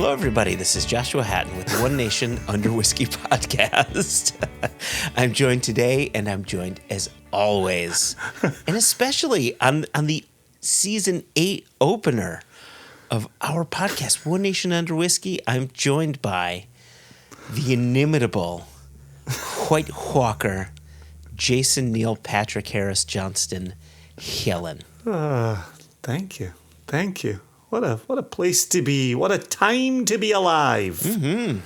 Hello, everybody. This is Joshua Hatton with the One Nation Under Whiskey podcast. I'm joined today, and I'm joined as always, and especially on the season 8 opener of our podcast, One Nation Under Whiskey. I'm joined by the inimitable White Walker, Jason Neil Patrick Harris Johnston Helen. Thank you. What a place to be. What a time to be alive. Mm-hmm.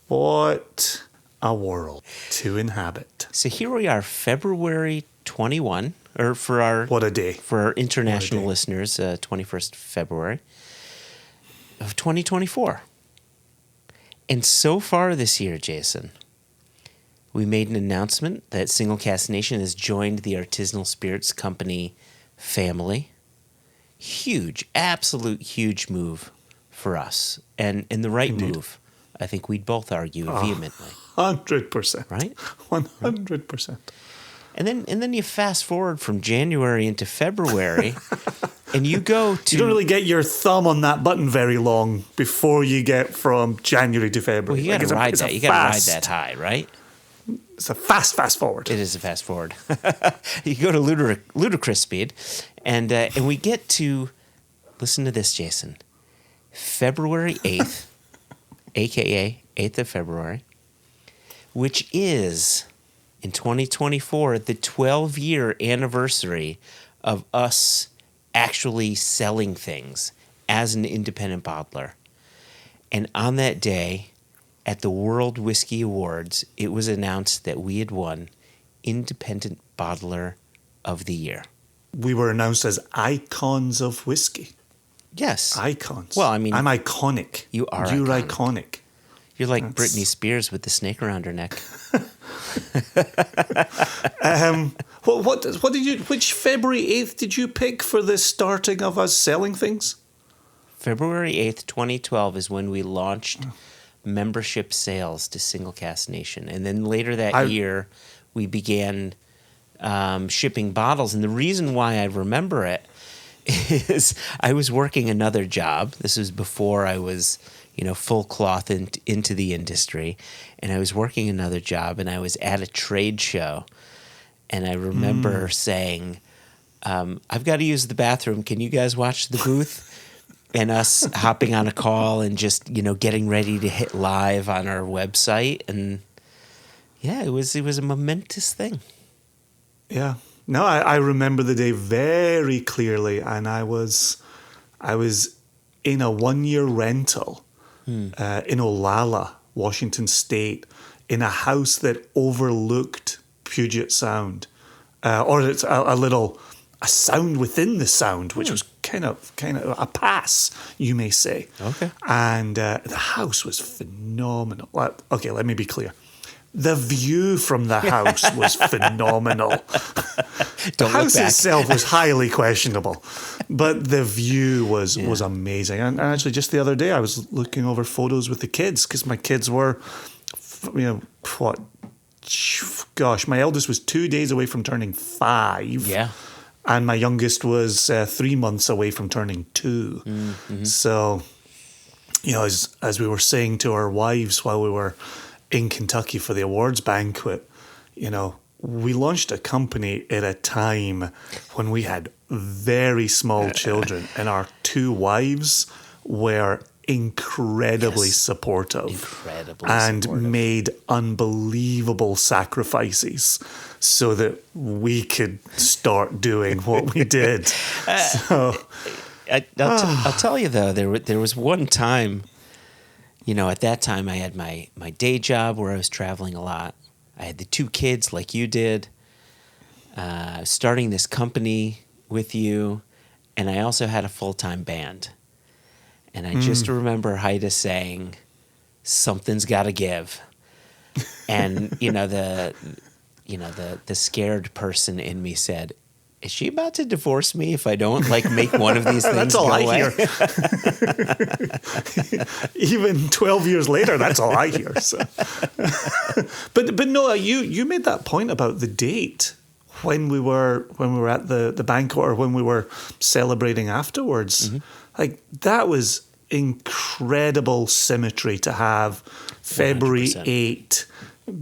What a world to inhabit. So here we are, February 21, or for our... What a day. For our international listeners, 21st February of 2024. And so far this year, Jason, we made an announcement that Single Cask Nation has joined the Artisanal Spirits Company family. Huge, absolute huge move for us. And the right Indeed. move, I think we'd both argue vehemently. 100%. Right? 100%. And then you fast forward from January into February, and you go to... You don't really get your thumb on that button very long before you get from January to February. Well, you got to ride that. You got to ride that high, right? It's a fast forward. It is a fast forward. You go to ludicrous speed, and we get to, listen to this, Jason, February 8th, a.k.a. 8th of February, which is, in 2024, the 12-year anniversary of us actually selling things as an independent bottler. And on that day, at the World Whiskey Awards, it was announced that we had won Independent Bottler of the Year. We were announced as icons of whiskey. Yes. Icons. Well, I mean... I'm iconic. You are You're iconic. You're like That's... Britney Spears with the snake around her neck. Which February 8th did you pick for the starting of us selling things? February 8th, 2012 is when we launched membership sales to Single Cask Nation. And then later that year, we began shipping bottles. And the reason why I remember it is I was working another job. This was before I was, full cloth into the industry. And I was working another job, and I was at a trade show. And I remember saying, I've got to use the bathroom. Can you guys watch the booth? And us hopping on a call and just, getting ready to hit live on our website. And yeah, it was a momentous thing. Yeah. No, I remember the day very clearly, and I was in a 1-year rental in Olalla, Washington State, in a house that overlooked Puget Sound, or it's a sound within the sound, which was kind of a pass, you may say. Okay. And the house was phenomenal. Okay, let me be clear. The view from the house was phenomenal. The house itself was highly questionable, but the view was amazing. And actually, just the other day, I was looking over photos with the kids because my kids were, my eldest was 2 days away from turning 5. Yeah. And my youngest was 3 months away from turning 2. Mm-hmm. So, as we were saying to our wives while we were in Kentucky for the awards banquet, we launched a company at a time when we had very small children, and our 2 wives were incredibly supportive and made unbelievable sacrifices so that we could start doing what we did. So I'll tell you though, there was one time, at that time I had my day job where I was traveling a lot. I had the 2 kids like you did, starting this company with you, and I also had a full-time band. And I just remember Haida saying, "Something's got to give," and the scared person in me said, "Is she about to divorce me if I don't make one of these things?" That's all I hear. Even 12 years later, that's all I hear. So. but no, you made that point about the date when we were at the banquet or when we were celebrating afterwards. Mm-hmm. That was incredible symmetry to have February 100%. 8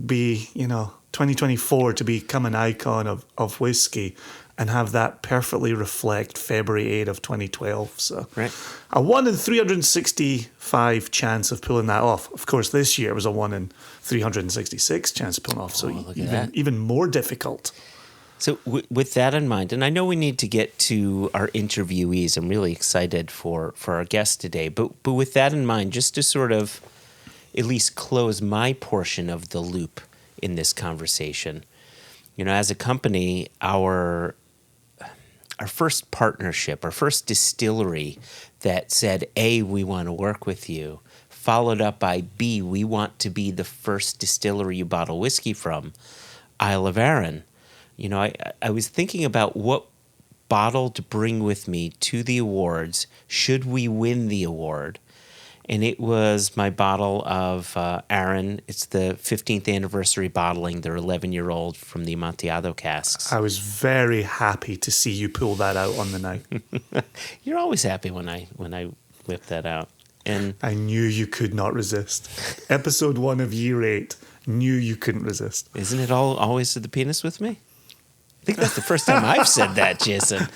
be, 2024 to become an icon of whiskey and have that perfectly reflect February 8 of 2012. So Right. a 1 in 365 chance of pulling that off. Of course, this year was a 1 in 366 chance of pulling off. So look at that. even more difficult. So with that in mind, and I know we need to get to our interviewees. I'm really excited for our guests today. But with that in mind, just to sort of at least close my portion of the loop in this conversation, as a company, our first partnership, our first distillery that said, A, we want to work with you, followed up by B, we want to be the first distillery you bottle whiskey from, Isle of Arran. I was thinking about what bottle to bring with me to the awards should we win the award. And it was my bottle of Arran. It's the 15th anniversary bottling, their 11-year-old from the Amontillado casks. I was very happy to see you pull that out on the night. You're always happy when I whip that out. And I knew you could not resist. Episode 1 of year 8, knew you couldn't resist. isn't it always to the penis with me? I think that's the first time I've said that, Jason.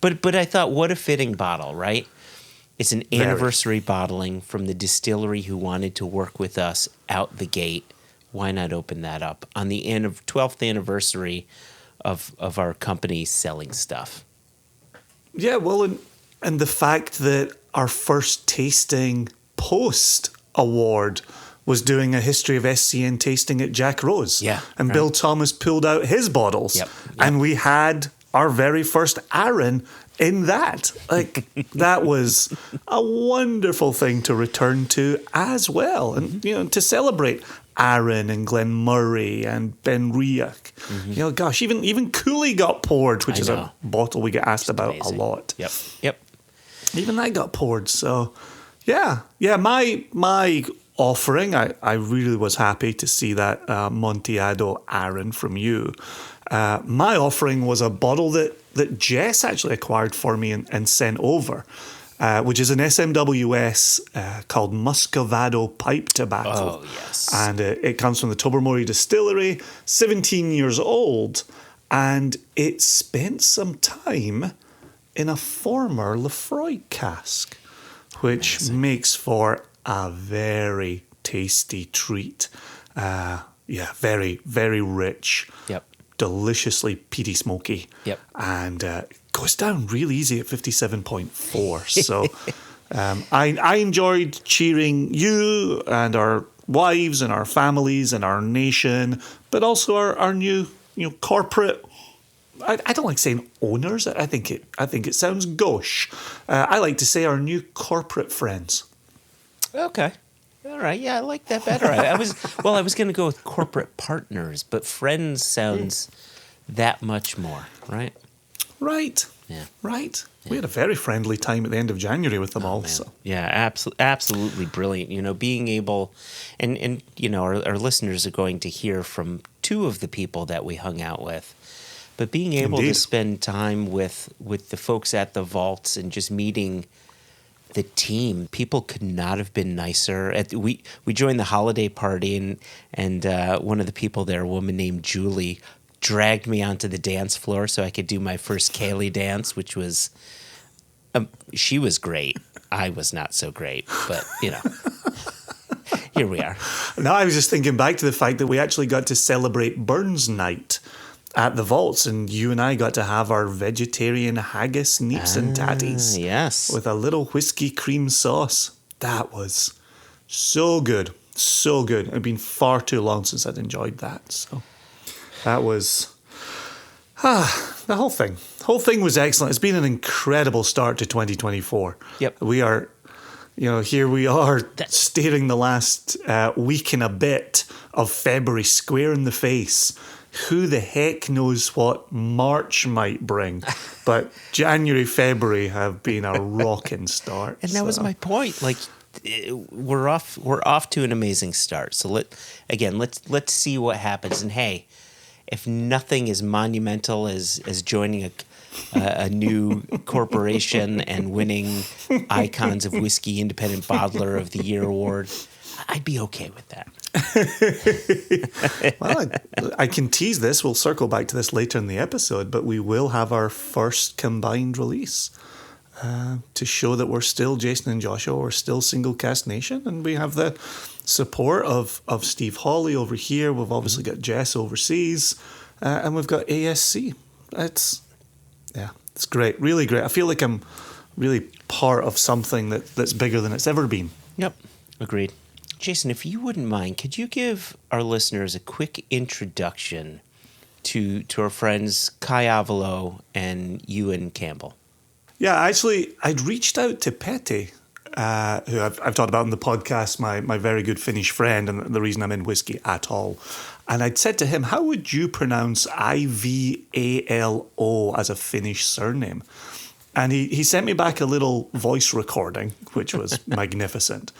But I thought, what a fitting bottle, right? It's an anniversary bottling from the distillery who wanted to work with us out the gate. Why not open that up on the end of 12th anniversary of our company selling stuff? Yeah, well, and the fact that our first tasting post-award was doing a history of SCN tasting at Jack Rose. Yeah. And right. Bill Thomas pulled out his bottles. Yep. And we had our very first Arran in that. Like, that was a wonderful thing to return to as well. And, to celebrate Arran and Glenmurray and Benriach. Gosh, even Cooley got poured, which is a bottle we get asked about amazing. a lot. Yep. Even that got poured. So, yeah, my offering, I really was happy to see that Amontillado Arran from you. My offering was a bottle that Jess actually acquired for me and sent over, which is an SMWS called Muscovado Pipe Tobacco. Oh, yes. And it comes from the Tobermory Distillery, 17 years old, and it spent some time in a former Lefroy cask, which makes for a very tasty treat. Very, very rich. Yep. Deliciously peaty smoky. Yep. And goes down real easy at 57.4. So I enjoyed cheering you and our wives and our families and our nation, but also our new corporate. I don't like saying owners. I think it sounds gauche. I like to say our new corporate friends. Okay. All right. Yeah, I like that better. I was going to go with corporate partners, but friends sounds that much more, right? Right. Yeah. Right. Yeah. We had a very friendly time at the end of January with them all. Man. So. Yeah, absolutely brilliant. Being able, and our listeners are going to hear from two of the people that we hung out with, but being able Indeed. to spend time with the folks at the vaults and just meeting the team, people could not have been nicer. We joined the holiday party, and one of the people there, a woman named Julie, dragged me onto the dance floor so I could do my first Kaylee dance, which was, she was great. I was not so great, but here we are. Now I was just thinking back to the fact that we actually got to celebrate Burns Night at the vaults, and you and I got to have our vegetarian haggis, neeps and tatties. Yes. With a little whiskey cream sauce. That was so good. So good. It had been far too long since I'd enjoyed that. So that was the whole thing. The whole thing was excellent. It's been an incredible start to 2024. Yep. We are, here we are staring the last week and a bit of February square in the face. Who the heck knows what March might bring? But January, February have been a rocking start. And that was my point. Like, we're off to an amazing start. So let's see what happens. And hey, if nothing as monumental as joining a new corporation and winning Icons of Whiskey Independent Bottler of the Year award, I'd be okay with that. Well, I can tease this. We'll circle back to this later in the episode, but we will have our first combined release to show that we're still Jason and Joshua, we're still Single Cask Nation, and we have the support of Steve Hawley over here. We've obviously got Jess overseas, and we've got ASC. It's great, really great. I feel like I'm really part of something that's bigger than it's ever been. Yep, agreed. Jason, if you wouldn't mind, could you give our listeners a quick introduction to our friends Kai Ivalo and Euan Campbell? Yeah, actually, I'd reached out to Petty, who I've talked about on the podcast, my very good Finnish friend, and the reason I'm in whiskey at all. And I'd said to him, how would you pronounce Ivalo as a Finnish surname? And he sent me back a little voice recording, which was magnificent.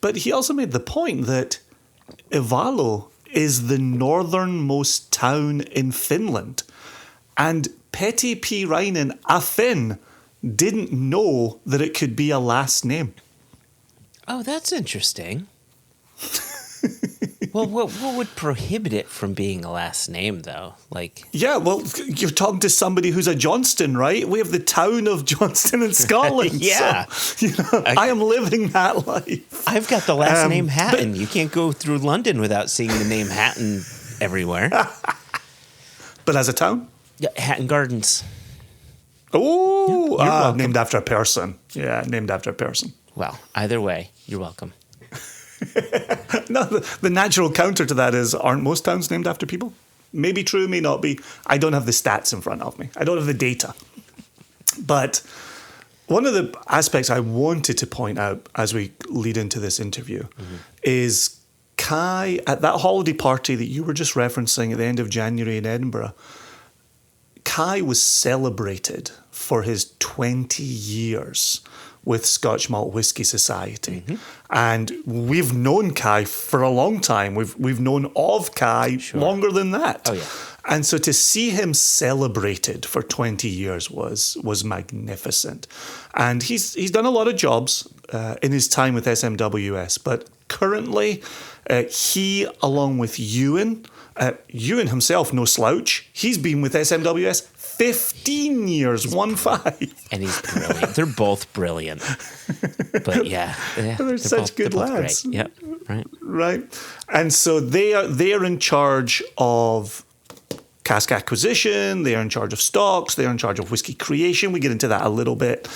But he also made the point that Ivalo is the northernmost town in Finland. And Petty P. Reinen, a Finn, didn't know that it could be a last name. Oh, that's interesting. Well, what would prohibit it from being a last name, though? Yeah, well, you're talking to somebody who's a Johnston, right? We have the town of Johnston in Scotland. Yeah. So, I am living that life. I've got the last name Hatton. You can't go through London without seeing the name Hatton everywhere. But as a town? Yeah, Hatton Gardens. Oh, named after a person. Yeah, named after a person. Well, either way, you're welcome. No, the natural counter to that is, aren't most towns named after people? Maybe true, may not be. I don't have the stats in front of me. I don't have the data. But one of the aspects I wanted to point out as we lead into this interview is Kai, at that holiday party that you were just referencing at the end of January in Edinburgh, Kai was celebrated for his 20 years with Scotch Malt Whisky Society. And we've known Kai for a long time. We've known of Kai longer than that. Oh, yeah. And so to see him celebrated for 20 years was magnificent. And he's done a lot of jobs in his time with SMWS, but currently he, along with Euan himself, no slouch, he's been with SMWS 15 years, 1-5. And he's brilliant. They're both brilliant. But yeah they're such good lads. Great. Yep, right. And so they're in charge of cask acquisition, they are in charge of stocks, they are in charge of whiskey creation. We get into that a little bit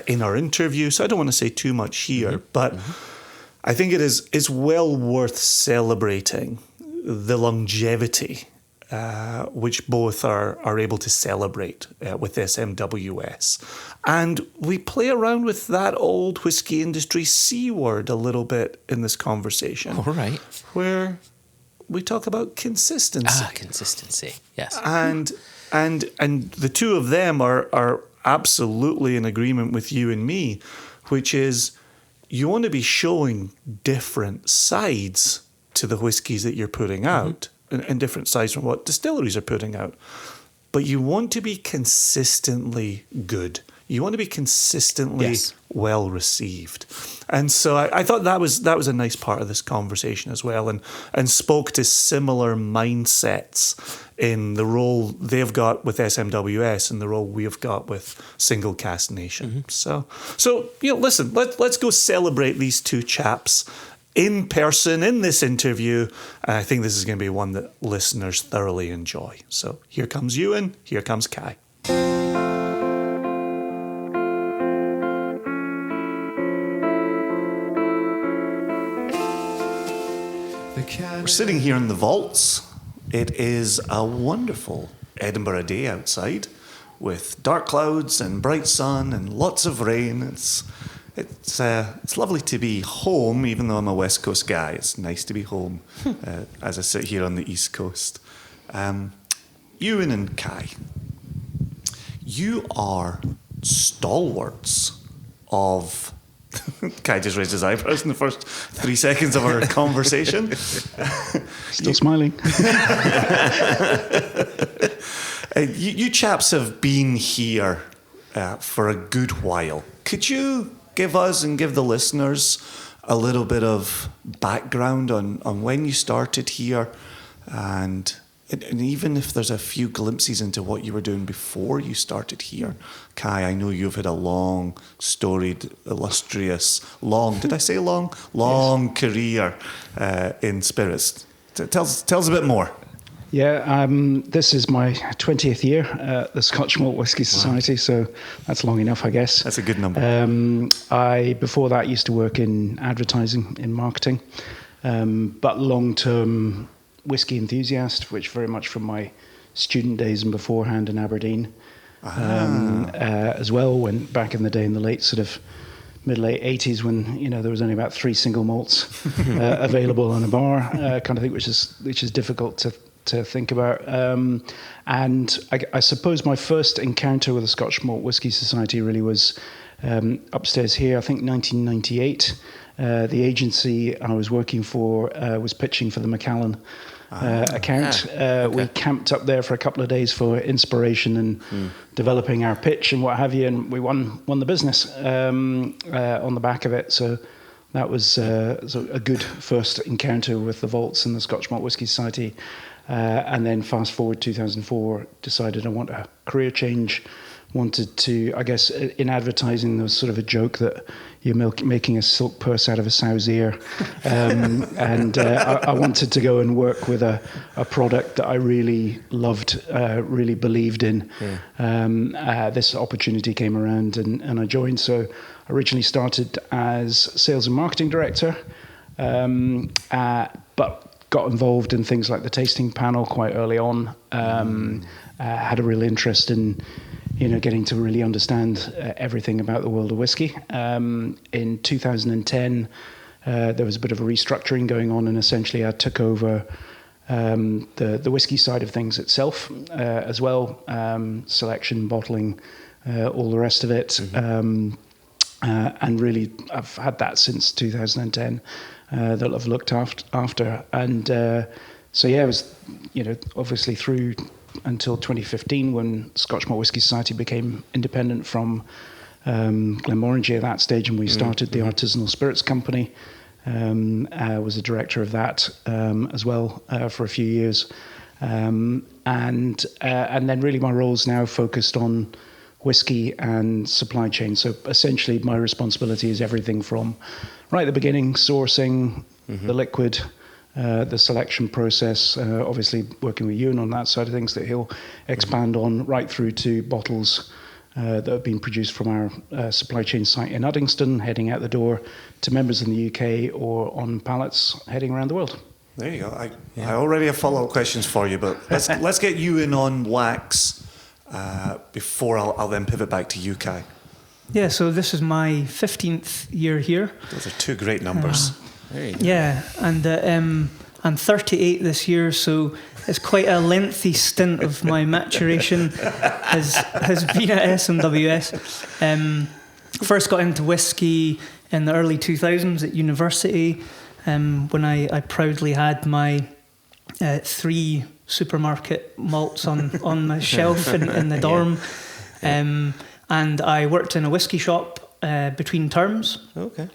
in our interview, so I don't want to say too much here, but I think it's well worth celebrating the longevity which both are able to celebrate with SMWS. And we play around with that old whiskey industry C word a little bit in this conversation. All right. Where we talk about consistency. Consistency, yes. And the two of them are absolutely in agreement with you and me, which is you want to be showing different sides to the whiskies that you're putting out. And different sides from what distilleries are putting out. But you want to be consistently good. You want to be consistently well received. And so I thought that was a nice part of this conversation as well, and spoke to similar mindsets in the role they've got with SMWS and the role we've got with Single Cask Nation. So listen, let's go celebrate these two chaps in person in this interview. And I think this is going to be one that listeners thoroughly enjoy. So here comes Euan, here comes Kai. We're sitting here in the vaults. It is a wonderful Edinburgh day outside with dark clouds and bright sun and lots of rain. It's lovely to be home, even though I'm a West Coast guy. It's nice to be home as I sit here on the East Coast. Euan and Kai, you are stalwarts of... Kai just raised his eyebrows in the first 3 seconds of our conversation. Still smiling. You chaps have been here for a good while. Could you give us and give the listeners a little bit of background on when you started here, and even if there's a few glimpses into what you were doing before you started here? Kai, I know you've had a long, storied, illustrious, did I say long? Long yes. career in spirits. Tell us a bit more. Yeah, this is my 20th year at the Scotch Malt Whisky Society, so that's long enough, I guess. That's a good number. I, before that, used to work in advertising, in marketing, but long-term whisky enthusiast, which very much from my student days and beforehand in Aberdeen as well, when back in the day in the late mid-late 80s when there was only about 3 single malts available in a bar, kind of thing, which is difficult to think about. And I suppose my first encounter with the Scotch Malt Whisky Society really was upstairs here, I think 1998. The agency I was working for was pitching for the Macallan account. Okay. We camped up there for a couple of days for inspiration and developing our pitch and what have you, and we won the business on the back of it. So that was a good first encounter with the vaults and the Scotch Malt Whisky Society. And then fast forward 2004, decided I want a career change. Wanted to, I guess, in advertising, there was sort of a joke that you're making a silk purse out of a sow's ear. And I wanted to go and work with a product that I really loved, really believed in. Yeah. This opportunity came around and I joined. So I originally started as sales and marketing director, but got involved in things like the tasting panel quite early on. Had a real interest in getting to really understand everything about the world of whiskey. In 2010, there was a bit of a restructuring going on, and essentially I took over the whiskey side of things itself as well, selection, bottling, all the rest of it. And really, I've had that since 2010 that I've looked after. And so, yeah, it was, obviously through until 2015 when Scotch Malt Whisky Society became independent from Glenmorangie at that stage, and we started the Artisanal Spirits Company. I was a director of that as well for a few years. And then really my role's now focused on whiskey and supply chain. So essentially my responsibility is everything from right at the beginning, sourcing the liquid, the selection process, obviously working with Euan on that side of things that he'll expand on, right through to bottles that have been produced from our supply chain site in Uddingston, heading out the door to members in the UK or on pallets heading around the world. There you go. I already have follow-up questions for you, but let's get you in on wax before I'll then pivot back to UK. Yeah, so this is my 15th year here. Those are two great numbers. Yeah, and I'm 38 this year, so it's quite a lengthy stint of my maturation has been at SMWS. First got into whiskey in the early 2000s at university, when I proudly had my 3 supermarket malts on my shelf in the dorm. And I worked in a whiskey shop between terms. Okay.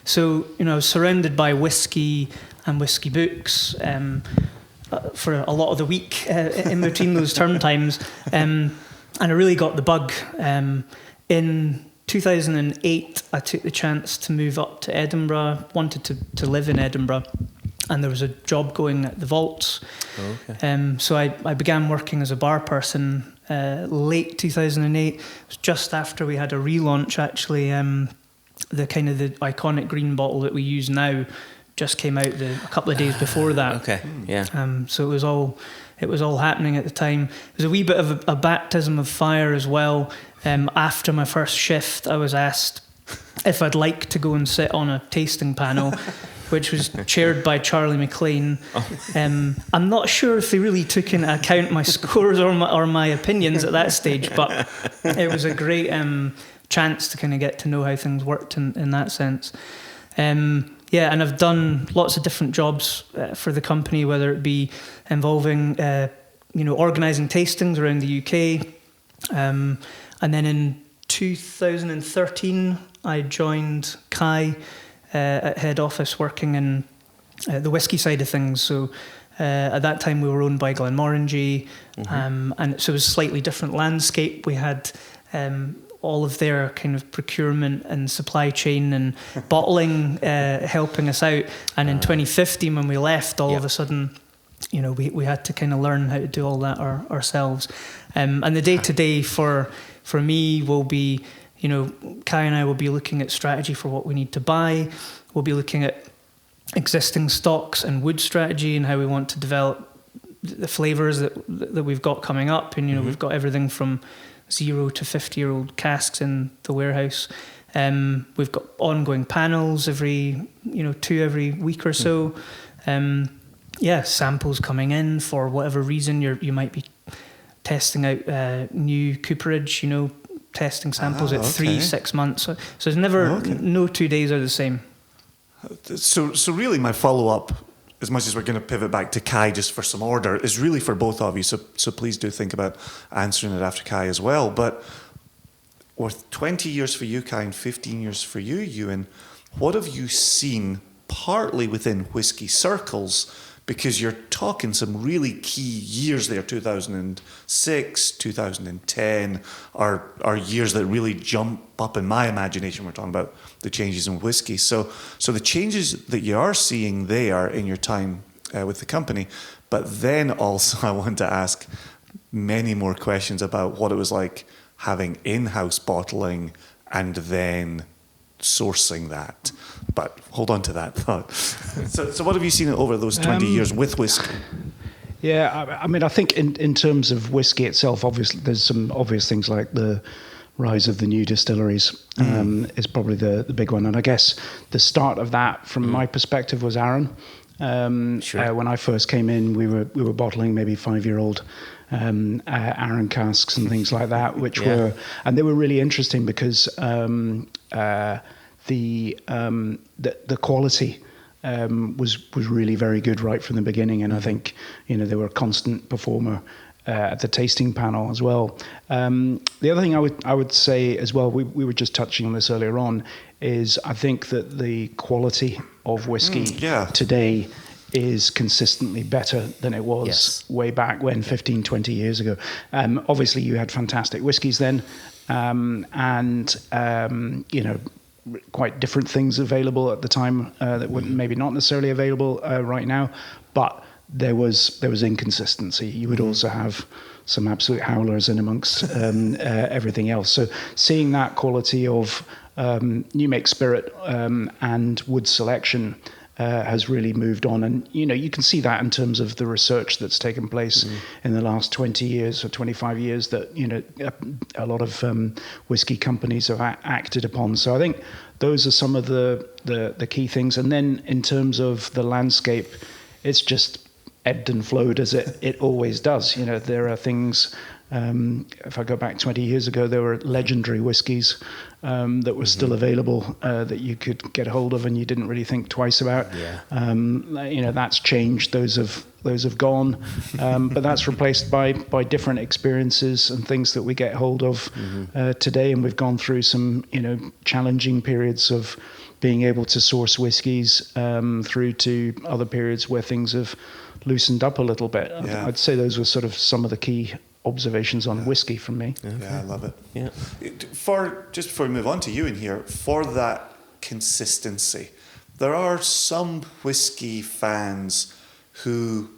So, I was surrounded by whiskey and whiskey books for a lot of the week in between those term times. And I really got the bug. In 2008, I took the chance to move up to Edinburgh, wanted to live in Edinburgh, and there was a job going at the vaults. Okay. So I began working as a bar person late 2008. It was just after we had a relaunch, actually. The iconic green bottle that we use now just came out a couple of days before that. Okay, yeah. So it was all happening at the time. It was a wee bit of a baptism of fire as well. After my first shift, I was asked if I'd like to go and sit on a tasting panel, which was chaired by Charlie McLean. I'm not sure if they really took into account my scores or my opinions at that stage, but it was a great chance to kind of get to know how things worked in that sense. Yeah, and I've done lots of different jobs for the company, whether it be involving organising tastings around the UK. And then in 2013, I joined Kai at head office working in the whisky side of things. So at that time we were owned by Glenmorangie, and so it was a slightly different landscape. We had all of their kind of procurement and supply chain and bottling helping us out. And in 2015, when we left, all of a sudden, we had to kind of learn how to do all that ourselves. And the day-to-day for me will be, Kai and I will be looking at strategy for what we need to buy. We'll be looking at existing stocks and wood strategy and how we want to develop the flavours that we've got coming up. And, we've got everything from 0 to 50-year-old casks in the warehouse. We've got ongoing panels every week or so. Samples coming in for whatever reason. You might be testing out new cooperage, testing samples at 3-6 months. So it's never, no 2 days are the same. So really my follow-up, as much as we're going to pivot back to Kai just for some order, is really for both of you. So please do think about answering it after Kai as well. But with 20 years for you, Kai, and 15 years for you, Euan, what have you seen partly within whiskey circles? Because you're talking some really key years there, 2006, 2010, are years that really jump up in my imagination. We're talking about the changes in whiskey. So the changes that you are seeing there in your time with the company, but then also I want to ask many more questions about what it was like having in-house bottling and then sourcing that. But hold on to that thought. So what have you seen over those 20 years with whiskey? Yeah, I mean, I think in terms of whiskey itself, obviously there's some obvious things like the rise of the new distilleries is probably the big one. And I guess the start of that, from my perspective, was Arran. Sure. When I first came in, we were bottling maybe 5-year-old Arran casks and things like that, which were, and they were really interesting because the quality was really very good right from the beginning, and I think they were a constant performer at the tasting panel as well. The other thing I would say as well, we were just touching on this earlier on, is I think that the quality of whiskey today is consistently better than it was way back when, 15, 20 years ago. Obviously, you had fantastic whiskies then, and quite different things available at the time that were maybe not necessarily available right now, but there was inconsistency. You would also have some absolute howlers in amongst everything else. So seeing that quality of new make spirit and wood selection has really moved on, and you can see that in terms of the research that's taken place in the last 20 years or 25 years that a lot of whiskey companies have acted upon. So I think those are some of the key things. And then in terms of the landscape, it's just ebbed and flowed as it always does. There are things. If I go back 20 years ago, there were legendary whiskies that were still available that you could get hold of and you didn't really think twice about. That's changed. Those have gone, but that's replaced by different experiences and things that we get hold of today. And we've gone through some challenging periods of being able to source whiskies through to other periods where things have loosened up a little bit. I'd say those were sort of some of the key observations on whiskey from me. Yeah, I love it. Yeah. Just before we move on to Euan here, for that consistency, there are some whiskey fans who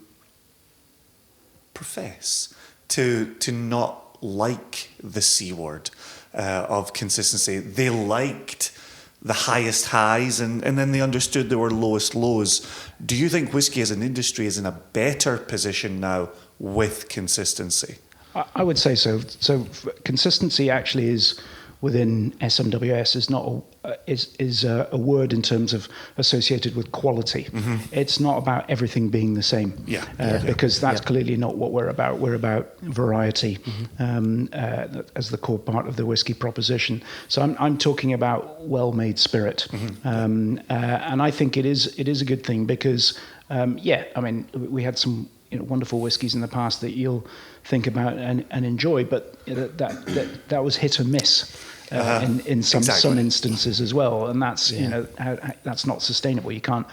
profess to not like the C word of consistency. They liked the highest highs and then they understood there were lowest lows. Do you think whiskey as an industry is in a better position now with consistency? I would say so. So consistency actually is within SMWS is not a word in terms of associated with quality. It's not about everything being the same. Because that's clearly not what we're about. We're about variety as the core part of the whiskey proposition. So I'm talking about well-made spirit, and I think it is a good thing because I mean we had some wonderful whiskies in the past that you'll think about and enjoy, but that was hit or miss. In some instances as well, and that's that's not sustainable. You can't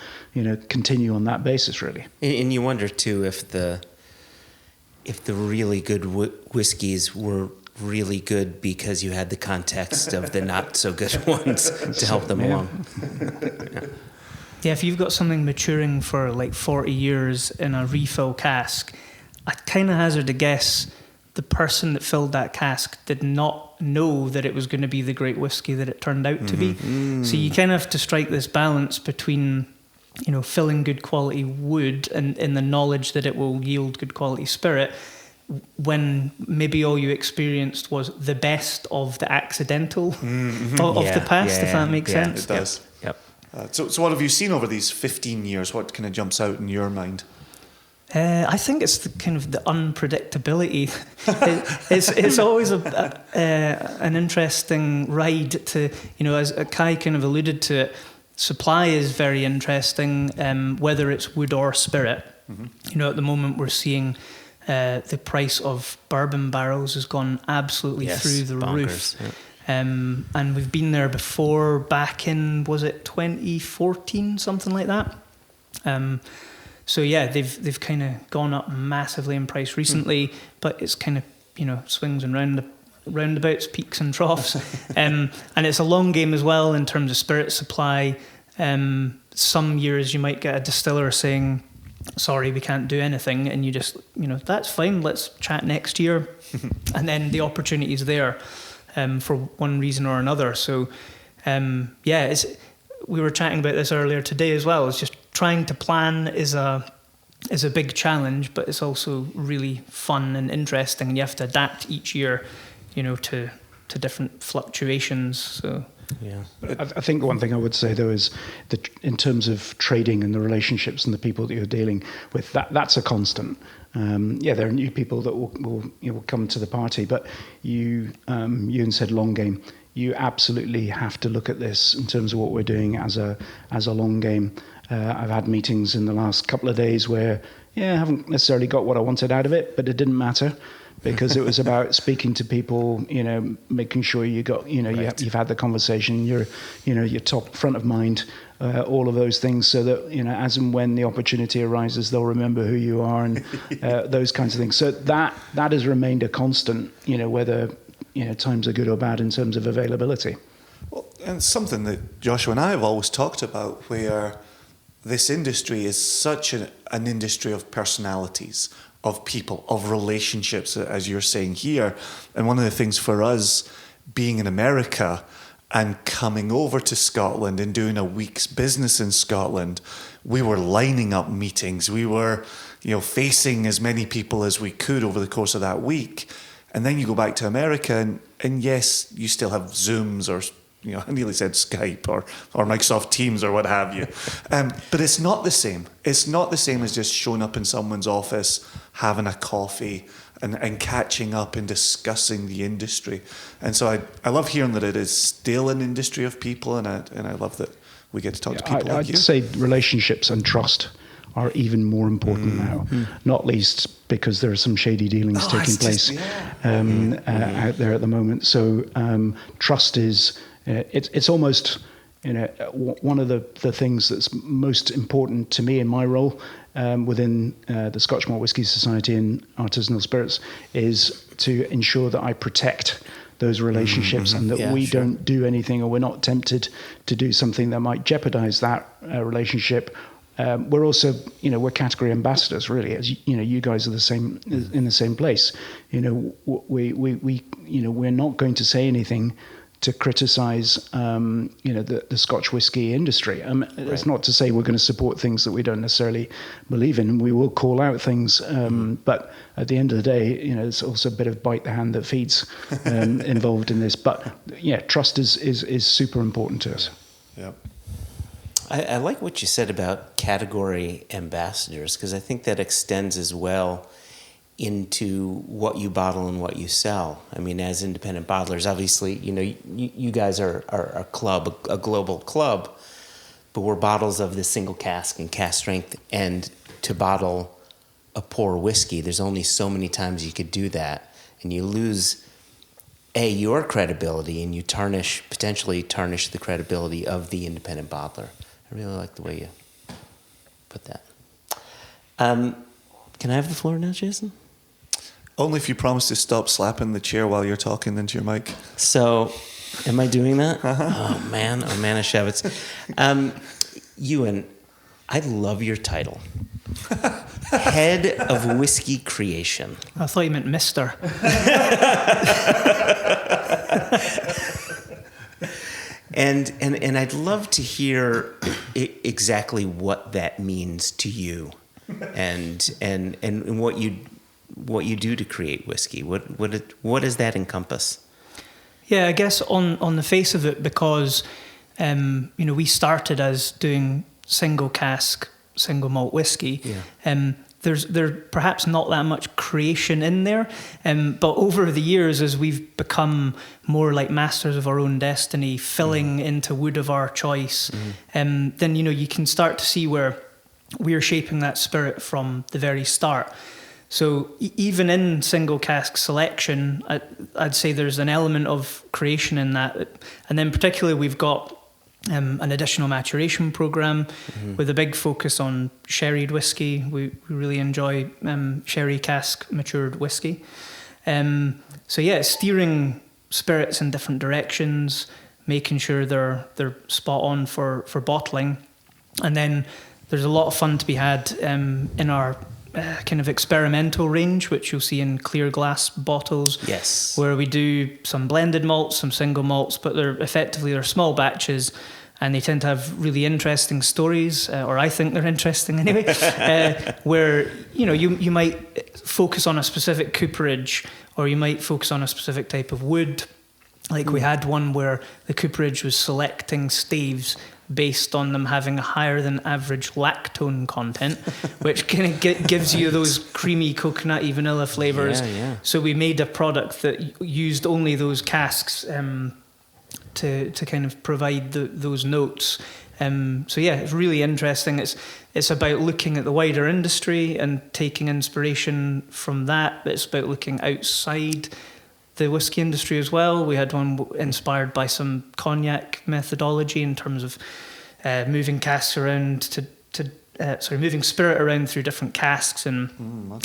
continue on that basis really. And you wonder too if the really good whiskeys were really good because you had the context of the not so good ones to help them along. Yeah, if you've got something maturing for like 40 years in a refill cask, I kind of hazard a guess the person that filled that cask did not know that it was going to be the great whiskey that it turned out to be. So you kind of have to strike this balance between, filling good quality wood and in the knowledge that it will yield good quality spirit, when maybe all you experienced was the best of the accidental of the past, if that makes sense. It does. Yep. So what have you seen over these 15 years? What kind of jumps out in your mind? I think it's the kind of the unpredictability. It's always an interesting ride to, as Kai kind of alluded to it, supply is very interesting, whether it's wood or spirit. At the moment we're seeing the price of bourbon barrels has gone absolutely through the roof. Yeah. And we've been there before, back in, was it 2014, something like that? So yeah, they've kind of gone up massively in price recently, but it's kind of swings and roundabouts, peaks and troughs, and it's a long game as well in terms of spirit supply. Some years you might get a distiller saying, "Sorry, we can't do anything," and you just that's fine. Let's chat next year, and then the opportunity is there for one reason or another. So we were chatting about this earlier today as well. It's just trying to plan is a big challenge, but it's also really fun and interesting, and you have to adapt each year, to different fluctuations. So yeah, I think one thing I would say though is that in terms of trading and the relationships and the people that you're dealing with, that's a constant. There are new people that will come to the party, but Euan said long game. You absolutely have to look at this in terms of what we're doing as a long game. I've had meetings in the last couple of days where, I haven't necessarily got what I wanted out of it, but it didn't matter because it was about speaking to people, making sure you got, you've had the conversation, you're top front of mind, all of those things, so that as and when the opportunity arises, they'll remember who you are and those kinds of things. So that has remained a constant, whether times are good or bad in terms of availability. Well, and something that Joshua and I have always talked about, where this industry is such an industry of personalities, of people, of relationships, as you're saying here. And one of the things for us being in America and coming over to Scotland and doing a week's business in Scotland, we were lining up meetings. We were, facing as many people as we could over the course of that week. And then you go back to America and yes, you still have Zooms or, I nearly said Skype or Microsoft Teams or what have you. But it's not the same. It's not the same as just showing up in someone's office, having a coffee and catching up and discussing the industry. And so I love hearing that it is still an industry of people, and I love that we get to talk to people like you. I'd say relationships and trust are even more important now, not least because there are some shady dealings taking place out there at the moment. So trust is, it's almost, one of the things that's most important to me in my role within the Scotch Malt Whisky Society and Artisanal Spirits is to ensure that I protect those relationships and that we don't do anything, or we're not tempted to do something that might jeopardize that relationship. We're also, we're category ambassadors, really. As you guys are the same in the same place. We're not going to say anything to criticise, the Scotch whisky industry. It's not to say we're going to support things that we don't necessarily believe in, and we will call out things. But at the end of the day, it's also a bit of bite the hand that feeds involved in this. But trust is super important to us. Yeah. I like what you said about category ambassadors, because I think that extends as well into what you bottle and what you sell. I mean, as independent bottlers, obviously, you guys are a club, a global club, but we're bottles of the single cask and cask strength. And to bottle a poor whiskey, there's only so many times you could do that, and you lose your credibility, and you potentially tarnish the credibility of the independent bottler. I really like the way you put that. Can I have the floor now, Jason? Only if you promise to stop slapping the chair while you're talking into your mic. So, am I doing that? Uh-huh. Oh man, Manischewitz. Euan, I love your title. Head of Whisky Creation. I thought you meant Mister. And I'd love to hear exactly what that means to you, and what you do to create whiskey. What does that encompass? Yeah, I guess on the face of it, because we started as doing single cask, single malt whiskey. Yeah. There's perhaps not that much creation in there, but over the years, as we've become more like masters of our own destiny, filling into wood of our choice, then you can start to see where we're shaping that spirit from the very start. So even in single cask selection, I'd say there's an element of creation in that, and then particularly we've got an additional maturation program with a big focus on sherried whiskey. We really enjoy sherry cask matured whiskey. Steering spirits in different directions, making sure they're spot on for bottling, and then there's a lot of fun to be had in our kind of experimental range, which you'll see in clear glass bottles. Yes. Where Where we do some blended malts, some single malts, but they're small batches, and they tend to have really interesting stories, or I think they're interesting anyway. Where you might focus on a specific cooperage, or you might focus on a specific type of wood. Like we had one where the cooperage was selecting staves based on them having a higher than average lactone content, which kind of gives you those creamy coconutty vanilla flavors. Yeah. So we made a product that used only those casks to kind of provide those notes. It's really interesting. It's about looking at the wider industry and taking inspiration from that. It's about looking outside the whiskey industry as well. We had one inspired by some cognac methodology in terms of moving casks around moving spirit around through different casks and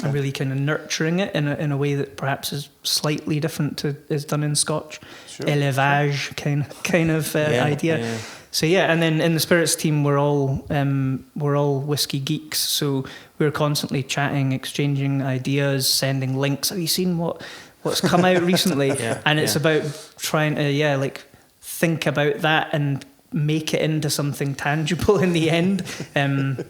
really kind of nurturing it in a way that perhaps is slightly different to is done in Scotch. Sure. Élevage kind of idea. Yeah. So and then in the spirits team we're all whiskey geeks, so we're constantly chatting, exchanging ideas, sending links. Have you seen what's come out recently? And it's about trying to think about that and make it into something tangible in the end. And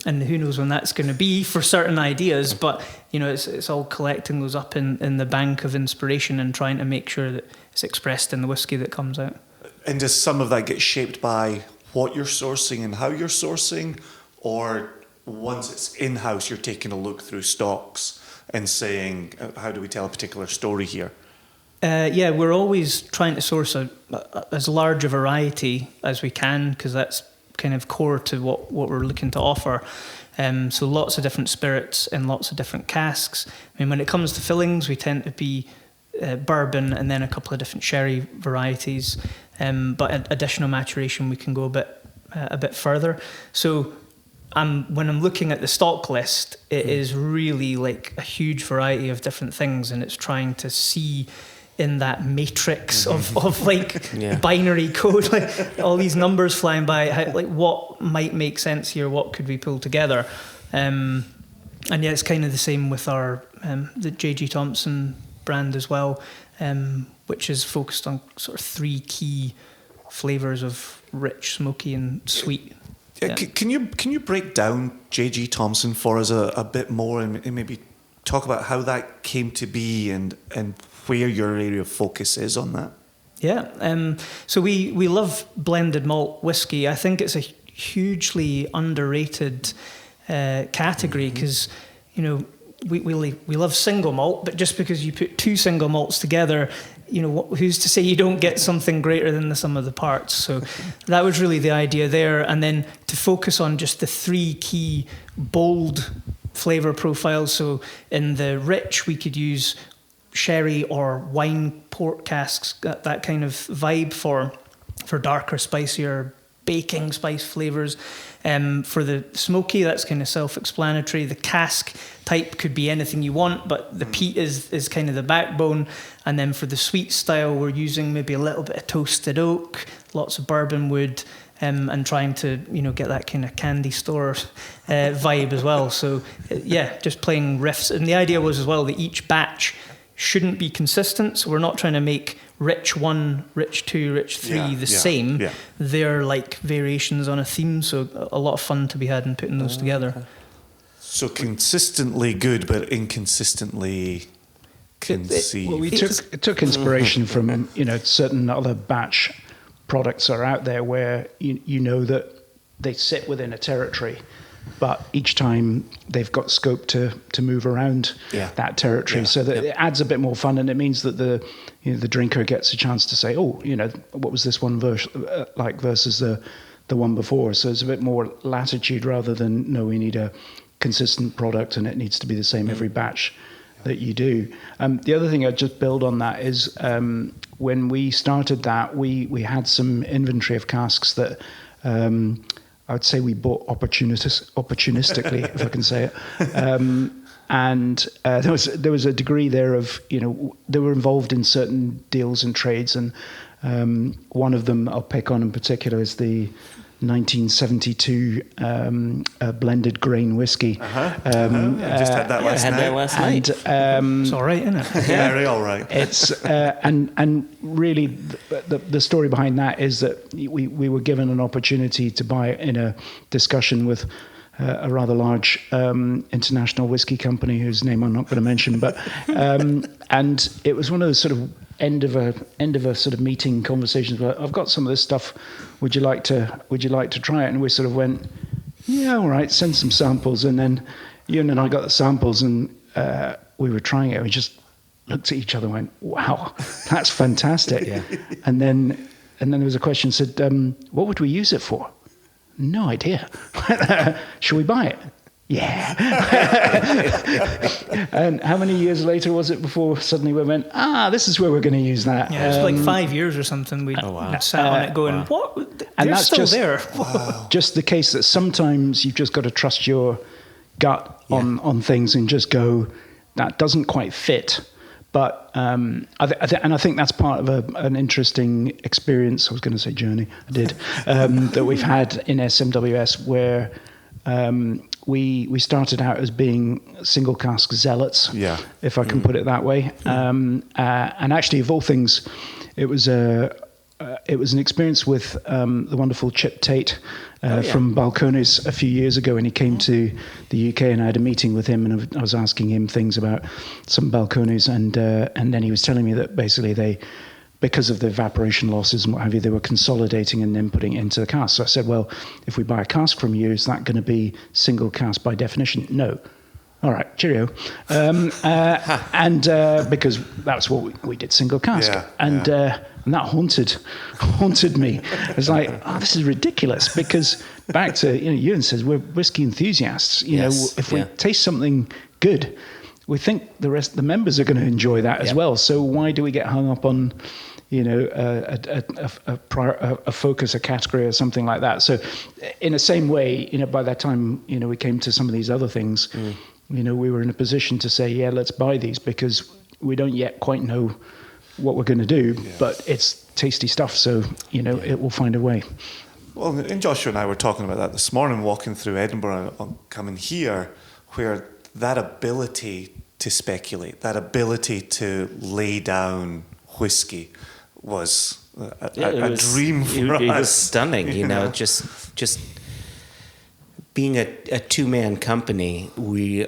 who knows when that's going to be for certain ideas, but it's all collecting those up in the bank of inspiration and trying to make sure that it's expressed in the whiskey that comes out. And does some of that get shaped by what you're sourcing and how you're sourcing, or once it's in-house you're taking a look through stocks and saying, how do we tell a particular story here? We're always trying to source as large a variety as we can, because that's kind of core to what we're looking to offer. So lots of different spirits in lots of different casks. I mean, when it comes to fillings, we tend to be bourbon and then a couple of different sherry varieties. But additional maturation, we can go a bit further. So when I'm looking at the stock list, it is really like a huge variety of different things, and it's trying to see in that matrix of binary code, like all these numbers flying by, what might make sense here, what could we pull together, and it's kind of the same with our the J.G. Thompson brand as well, which is focused on sort of 3 key flavors of rich, smoky, and sweet. Yeah. Can you break down J.G. Thompson for us a bit more, and maybe talk about how that came to be and where your area of focus is on that? Yeah, so we love blended malt whiskey. I think it's a hugely underrated category, because we love single malt, but just because you put 2 single malts together, who's to say you don't get something greater than the sum of the parts? So that was really the idea there, and then to focus on just the 3 key bold flavor profiles. So in the rich, we could use sherry or wine port casks, that kind of vibe for darker, spicier baking spice flavors. For the smoky, that's kind of self-explanatory. The cask type could be anything you want, but the peat is kind of the backbone. And then for the sweet style, we're using maybe a little bit of toasted oak, lots of bourbon wood, and trying to, get that kind of candy store vibe as well. So just playing riffs. And the idea was as well that each batch shouldn't be consistent. So we're not trying to make Rich 1, Rich 2, Rich 3 the same. Yeah. They're like variations on a theme. So a lot of fun to be had in putting those together. Okay. So consistently good, but inconsistently conceived. Well, we took inspiration from, certain other batch products are out there where you know that they sit within a territory, but each time they've got scope to move around that territory, so that it adds a bit more fun, and it means that the drinker gets a chance to say, what was this one versus the one before. So it's a bit more latitude rather than we need a consistent product and it needs to be the same every batch that you do. The other thing I'd just build on that is when we started that, we had some inventory of casks that I would say we bought opportunistically, if I can say it. And there was a degree there of, they were involved in certain deals and trades. And one of them I'll pick on in particular is the 1972 blended grain whiskey. Just had that last night. It's all right, isn't it? Very all right. It's and really the story behind that is that we were given an opportunity to buy it in a discussion with a rather large international whiskey company whose name I'm not going to mention, but and it was one of those sort of end of a sort of meeting conversations where I've got some of this stuff. Would you like to try it? And we sort of went, yeah, all right, send some samples. And then Euan and I got the samples, and we were trying it. We just looked at each other and went, wow, that's fantastic. Yeah. And then there was a question, said, what would we use it for? No idea. Should we buy it? Yeah. And how many years later was it before suddenly we went, this is where we're going to use that? Yeah, it was like 5 years or something. We sat on it going, what? And they're that's still just, there. Just the case that sometimes you've just got to trust your gut on things and just go, that doesn't quite fit. But I think that's part of an interesting experience. I was going to say journey. I did that we've had in SMWS where we started out as being single cask zealots, if I can put it that way. And actually, of all things, it was an experience with the wonderful Chip Tate from Balcones a few years ago, and he came to the UK, and I had a meeting with him, and I was asking him things about some Balcones, and then he was telling me that basically because of the evaporation losses and what have you, they were consolidating and then putting it into the cask. So I said, well, if we buy a cask from you, is that going to be single cask by definition? No. All right, cheerio. And because that's what we did, single cask. And that haunted me. I was like, this is ridiculous, because back to, Euan says, we're whiskey enthusiasts. If we taste something good, we think the members are going to enjoy that as well. So why do we get hung up on, a focus, a category, or something like that? So, in the same way, by that time, we came to some of these other things. We were in a position to say, let's buy these, because we don't yet quite know what we're going to do, but it's tasty stuff. So it will find a way. Well, and Joshua and I were talking about that this morning, walking through Edinburgh and coming here, where that ability to speculate, that ability to lay down whiskey was a dream for us. It was stunning, just being a two-man company, we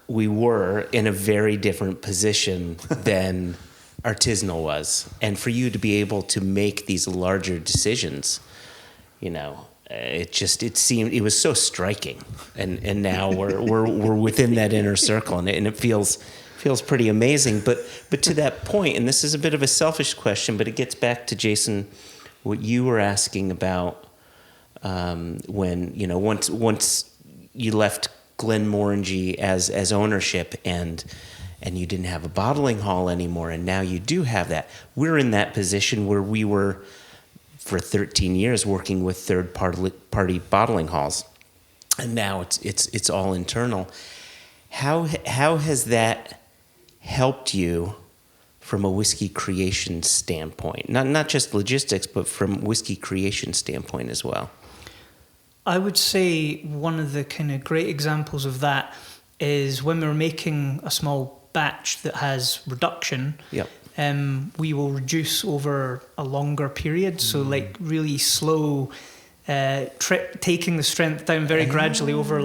were in a very different position than artisanal was. And for you to be able to make these larger decisions, it was so striking, and now we're within that inner circle, and it feels pretty amazing. But to that point, and this is a bit of a selfish question, but it gets back to Jason, what you were asking about when once you left Glenmorangie as ownership, and you didn't have a bottling hall anymore, and now you do have that. We're in that position where we were for 13 years working with third-party bottling halls, and now it's all internal. How has that helped you from a whiskey creation standpoint? Not just logistics, but from whiskey creation standpoint as well. I would say one of the kind of great examples of that is when we're making a small batch that has reduction. Yep. We will reduce over a longer period, so like really slow, taking the strength down very gradually over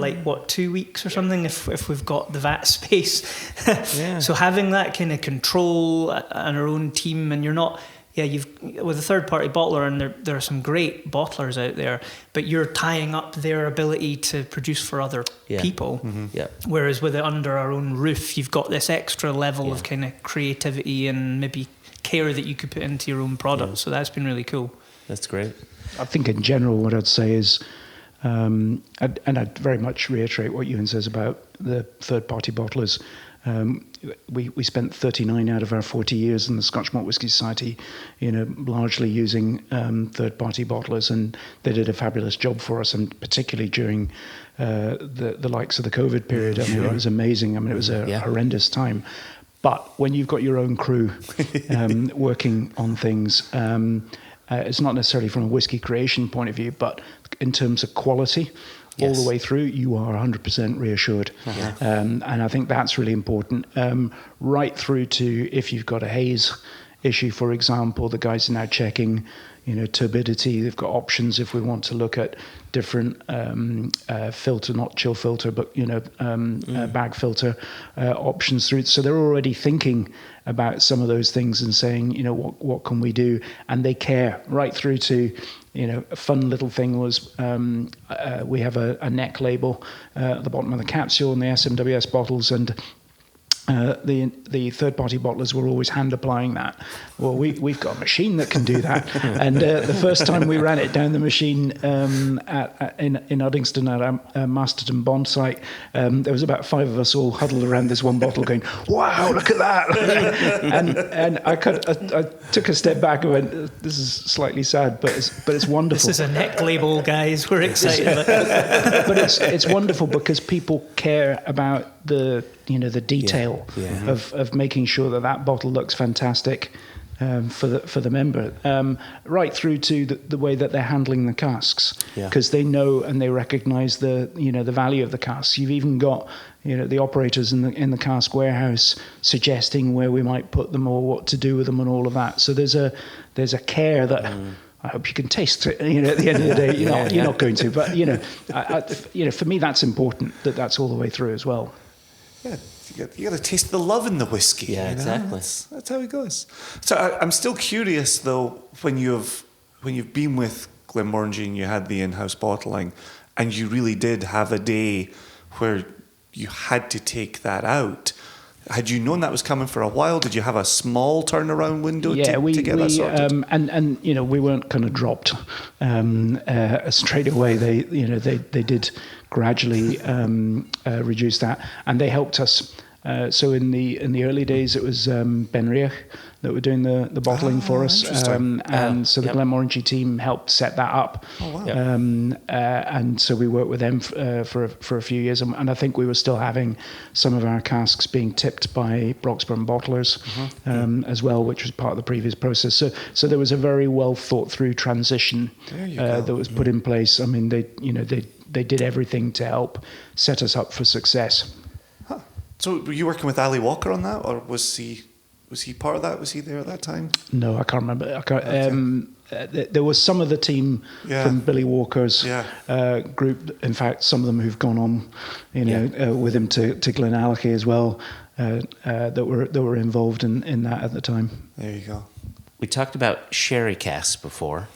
2 weeks or something if we've got the vat space. Yeah. So having that kind of control and our own team, and you're not, you've with a third-party bottler, and there are some great bottlers out there, but you're tying up their ability to produce for other people. Mm-hmm. Yeah. Whereas with it under our own roof, you've got this extra level of kind of creativity and maybe care that you could put into your own product. Yeah. So that's been really cool. That's great. I think in general, what I'd say is, and I'd very much reiterate what Euan says about the third-party bottlers. We spent 39 out of our 40 years in the Scotch Malt Whisky Society, largely using third-party bottlers, and they did a fabulous job for us, and particularly during the likes of the COVID period. I mean, it was amazing. I mean, it was a horrendous time. But when you've got your own crew working on things, it's not necessarily from a whiskey creation point of view, but in terms of quality, all the way through, you are 100% reassured. Uh-huh. And I think that's really important. Right through to if you've got a haze issue, for example, the guys are now checking, turbidity. They've got options if we want to look at different filter, not chill filter, but, bag filter options through. So they're already thinking about some of those things and saying, what can we do? And they care right through to, a fun little thing was we have a neck label at the bottom of the capsule in the SMWS bottles, and the third-party bottlers were always hand-applying that. Well, we've got a machine that can do that. And the first time we ran it down the machine in Uddingston at our Masterton Bond site, there was about 5 of us all huddled around this one bottle going, wow, look at that. and I took a step back and went, this is slightly sad, but it's wonderful. This is a neck label, guys. We're excited. But it's wonderful because people care about the detail of making sure that bottle looks fantastic for the member, right through to the way that they're handling the casks, because they know and they recognise the value of the casks. You've even got the operators in the cask warehouse suggesting where we might put them or what to do with them and all of that. So there's a care that. I hope you can taste it. At the end of the day, you're not going to, but for me that's important that's all the way through as well. Yeah, you got to taste the love in the whiskey. Yeah, exactly. That's how it goes. So I'm still curious though, when you've been with Glenmorangie and you had the in-house bottling, and you really did have a day where you had to take that out. Had you known that was coming for a while? Did you have a small turnaround window to get that sorted? And we weren't kind of dropped straight away. They did gradually reduce that, and they helped us. So in the early days, it was Ben Riach that were doing the bottling for us, and so the Glenmorangie team helped set that up. Oh, wow. And so we worked with them for a few years, and I think we were still having some of our casks being tipped by Broxburn bottlers as well, which was part of the previous process. So there was a very well thought through transition that was put in place. I mean, they did everything to help set us up for success. Huh. So were you working with Ali Walker on that, or was he part of that? Was he there at that time? No, I can't remember. There was some of the team from Billy Walker's group. In fact, some of them who've gone on, with him to Glenallachie as well, that were involved in that at the time. There you go. We talked about sherry casks before,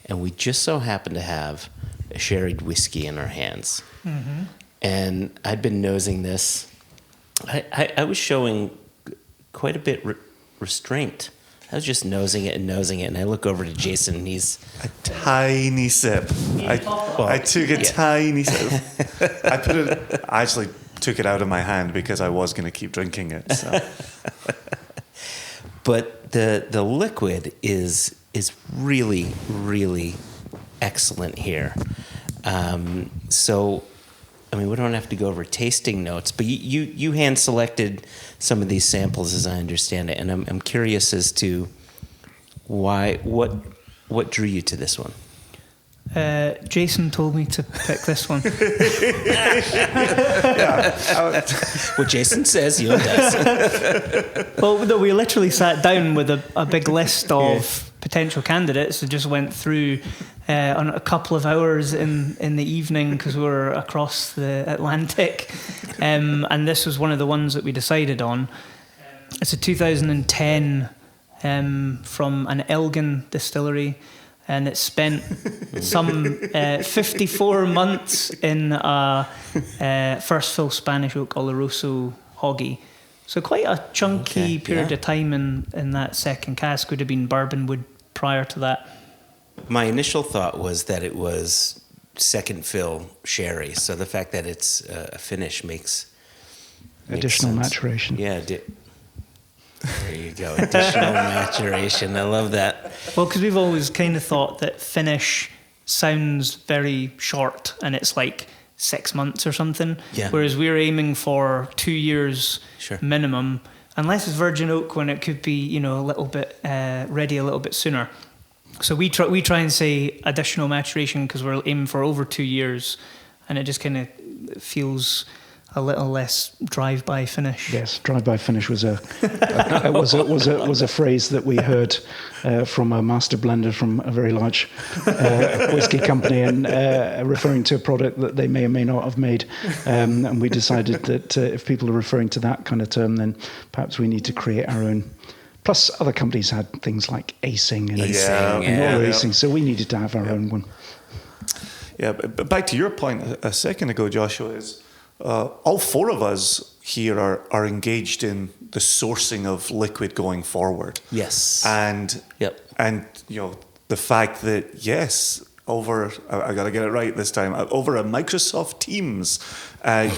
and we just so happened to have a sherried whiskey in our hands. Mm-hmm. And I'd been nosing this. I was showing quite a bit restraint I was just nosing it, and I look over to Jason, and he's a tiny sip. I took a tiny sip. I actually took it out of my hand because I was going to keep drinking it. So. But the liquid is really, really excellent here. So, I mean, we don't have to go over tasting notes, but you hand selected some of these samples, as I understand it, and I'm curious as to what drew you to this one. Jason told me to pick this one. What Jason says, Euan does. Well, no, we literally sat down with a big list of potential candidates and just went through on a couple of hours in the evening because we were across the Atlantic. And this was one of the ones that we decided on. It's a 2010 from an Elgin distillery. And it spent some 54 months in a first fill Spanish oak Oloroso hoggy. So quite a chunky period of time in that second cask. Would have been bourbon wood prior to that. My initial thought was that it was second fill sherry. So the fact that it's a finish makes additional sense. Maturation. Yeah. There you go. Additional maturation. I love that. Well, because we've always kind of thought that finish sounds very short and it's like 6 months or something. Yeah. Whereas we're aiming for 2 years Sure. minimum, unless it's virgin oak when it could be, a little bit ready a little bit sooner. So we try and say additional maturation because we're aiming for over 2 years, and it just kind of feels a little less drive-by finish. Yes, drive-by finish was a phrase that we heard from a master blender from a very large whiskey company, and referring to a product that they may or may not have made. And we decided that if people are referring to that kind of term, then perhaps we need to create our own. Plus, other companies had things like acing and all those things, so we needed to have our own one. Yeah, but back to your point a second ago, Joshua, is all four of us here are engaged in the sourcing of liquid going forward. Yes. And the fact that over I got to get it right this time, over a Microsoft Teams,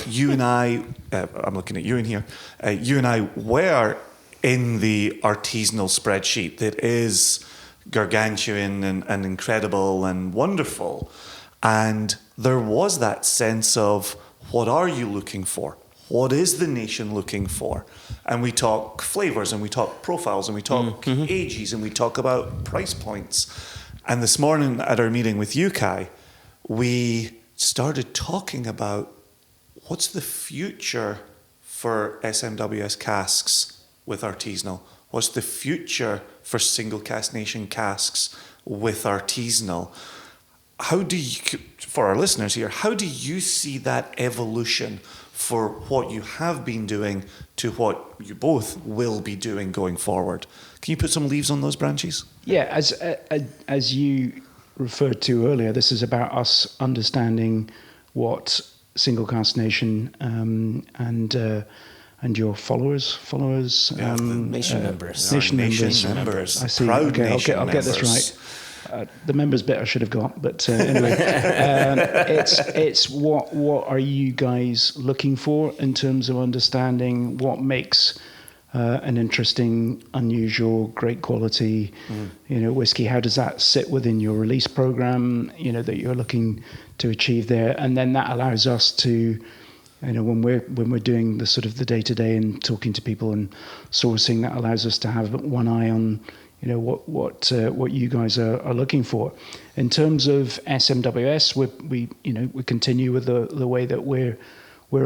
you and I, I'm looking at Euan here, you and I were in the artisanal spreadsheet that is gargantuan and incredible and wonderful. And there was that sense of, what are you looking for? What is the nation looking for? And we talk flavors, and we talk profiles, and we talk ages, and we talk about price points. And this morning at our meeting with you, Kai, we started talking about what's the future for SMWS casks with artisanal? What's the future for single cask nation casks with artisanal? How do you, for our listeners here, how do you see that evolution for what you have been doing to what you both will be doing going forward? Can you put some leaves on those branches? Yeah, as you referred to earlier, this is about us understanding what single cask nation and your followers, the nation members, nation members. I see. Proud okay, nation I'll get this right. The members bit I should have got, but anyway, it's what are you guys looking for in terms of understanding what makes an interesting, unusual, great quality, whiskey? How does that sit within your release program? That you're looking to achieve there, and then that allows us to, when we're doing the sort of the day to day and talking to people and sourcing, that allows us to have one eye on. What you guys are looking for. In terms of SMWS, we continue with the way that we're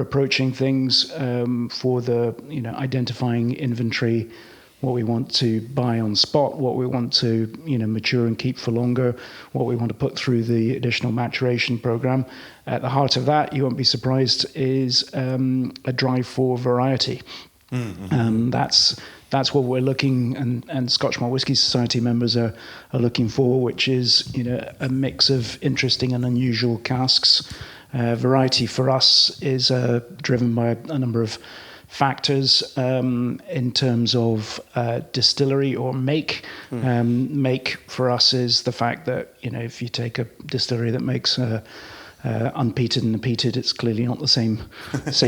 approaching things for the identifying inventory, what we want to buy on spot, what we want to mature and keep for longer, what we want to put through the additional maturation program. At the heart of that, you won't be surprised, is a drive for variety. Mm-hmm. That's what we're looking, and Scotch Malt Whisky Society members are looking for, which is a mix of interesting and unusual casks. Variety for us is driven by a number of factors in terms of distillery or make. Make for us is the fact that, if you take a distillery that makes unpeated and peated, it's clearly not the same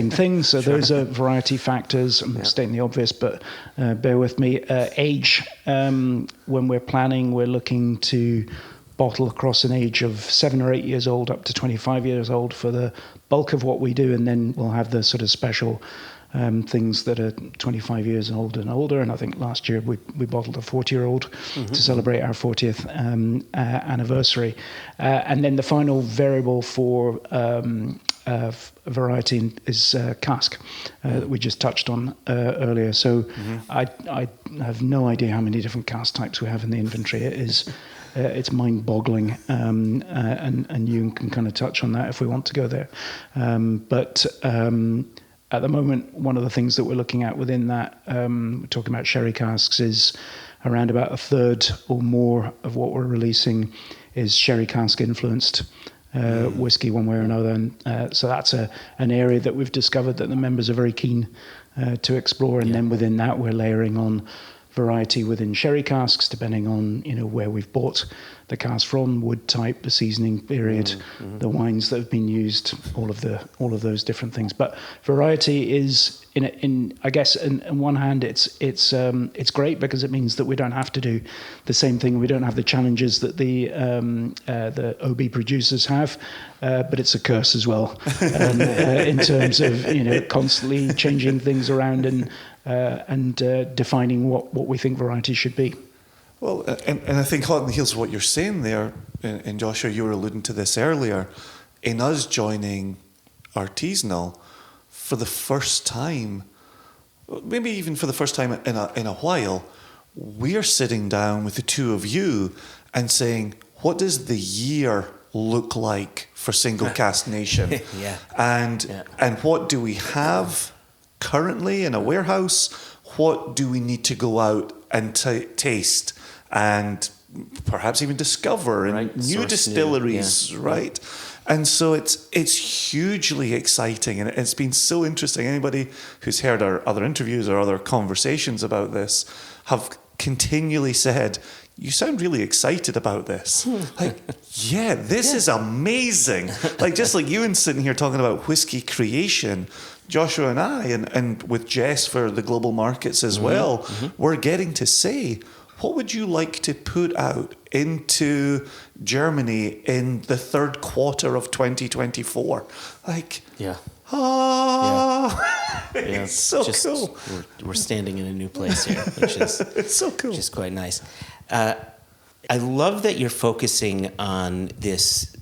thing. So those are variety factors. I'm stating the obvious, but bear with me. Age, when we're planning, we're looking to bottle across an age of 7 or 8 years old up to 25 years old for the bulk of what we do, and then we'll have the sort of special things that are 25 years old and older. And I think last year we bottled a 40-year-old to celebrate our 40th anniversary. And then the final variable for variety is cask that we just touched on earlier. So I have no idea how many different cask types we have in the inventory. It's mind-boggling, and Euan can kind of touch on that if we want to go there. But at the moment, one of the things that we're looking at within that, we're talking about sherry casks, is around about a third or more of what we're releasing is sherry cask influenced whiskey one way or another. And so that's an area that we've discovered that the members are very keen to explore. And then within that, we're layering on variety within sherry casks, depending on where we've bought the cask from, wood type, the seasoning period, the wines that have been used, all of those different things. But variety is I guess in one hand it's great because it means that we don't have to do the same thing. We don't have the challenges that the OB producers have, but it's a curse as well in terms of constantly changing things around and defining what we think variety should be. Well, and I think hot on the heels of what you're saying there, and Joshua, you were alluding to this earlier, in us joining artisanal for the first time, maybe even for the first time in a while, we're sitting down with the two of you and saying, what does the year look like for Single Cask Nation? And what do we have currently in a warehouse? What do we need to go out and taste and perhaps even discover in new distilleries, right? And so it's hugely exciting, and it's been so interesting. Anybody who's heard our other interviews or other conversations about this have continually said, you sound really excited about this. This is amazing. Just like Euan sitting here talking about Whisky Creation, Joshua and I, and with Jess for the global markets as well, we're getting to say, what would you like to put out into Germany in the third quarter of 2024? It's so cool. We're standing in a new place here, which is it's so cool. Which is quite nice. I love that you're focusing on this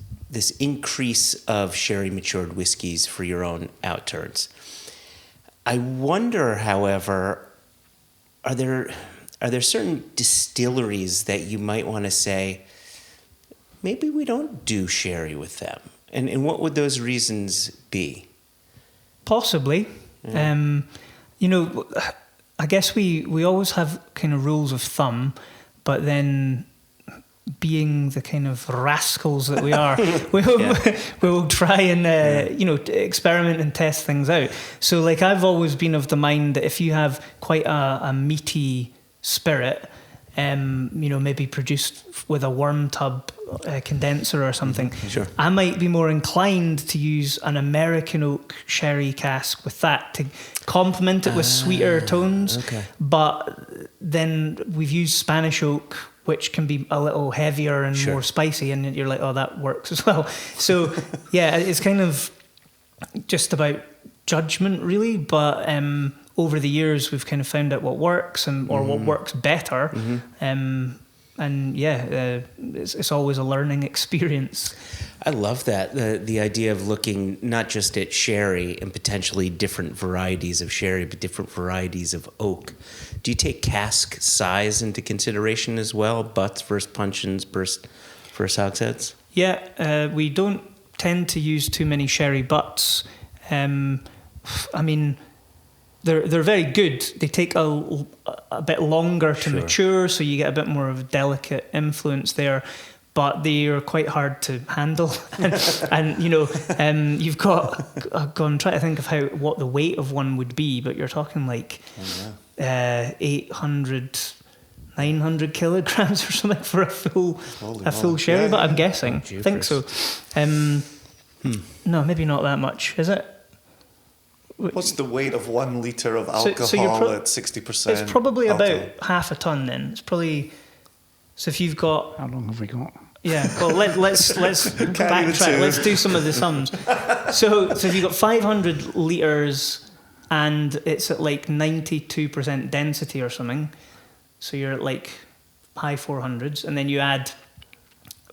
increase of sherry matured whiskeys for your own outturns. I wonder, however, are there certain distilleries that you might want to say, maybe we don't do sherry with them? And what would those reasons be? Possibly. I guess we always have kind of rules of thumb, but then being the kind of rascals that we are, we'll try and experiment and test things out. So I've always been of the mind that if you have quite a meaty spirit, maybe produced with a worm tub condenser or something, I might be more inclined to use an American oak sherry cask with that to complement it with sweeter tones. But then we've used Spanish oak, which can be a little heavier and more spicy, and you're like, oh, that works as well. So it's kind of just about judgment, really. But over the years, we've kind of found out what works or what works better. It's always a learning experience. I love that, the idea of looking not just at sherry and potentially different varieties of sherry, but different varieties of oak. Do you take cask size into consideration as well? Butts versus puncheons versus hogsheads? Yeah, we don't tend to use too many sherry butts. They're very good. They take a bit longer to mature, so you get a bit more of a delicate influence there. but they are quite hard to handle. and you've got, I'm trying to think of what the weight of one would be, but you're talking like 800, 900 kilograms or something for a full sherry, yeah, but I'm guessing. Oh, I think so. No, maybe not that much, is it? What's the weight of 1 litre of alcohol at 60%? It's probably alcohol? about half a ton then. It's probably... So if you've got... How long have we got? Yeah, well, let's backtrack. Let's do some of the sums. So if you've got 500 litres and it's at like 92% density or something, so you're at like high 400s, and then you add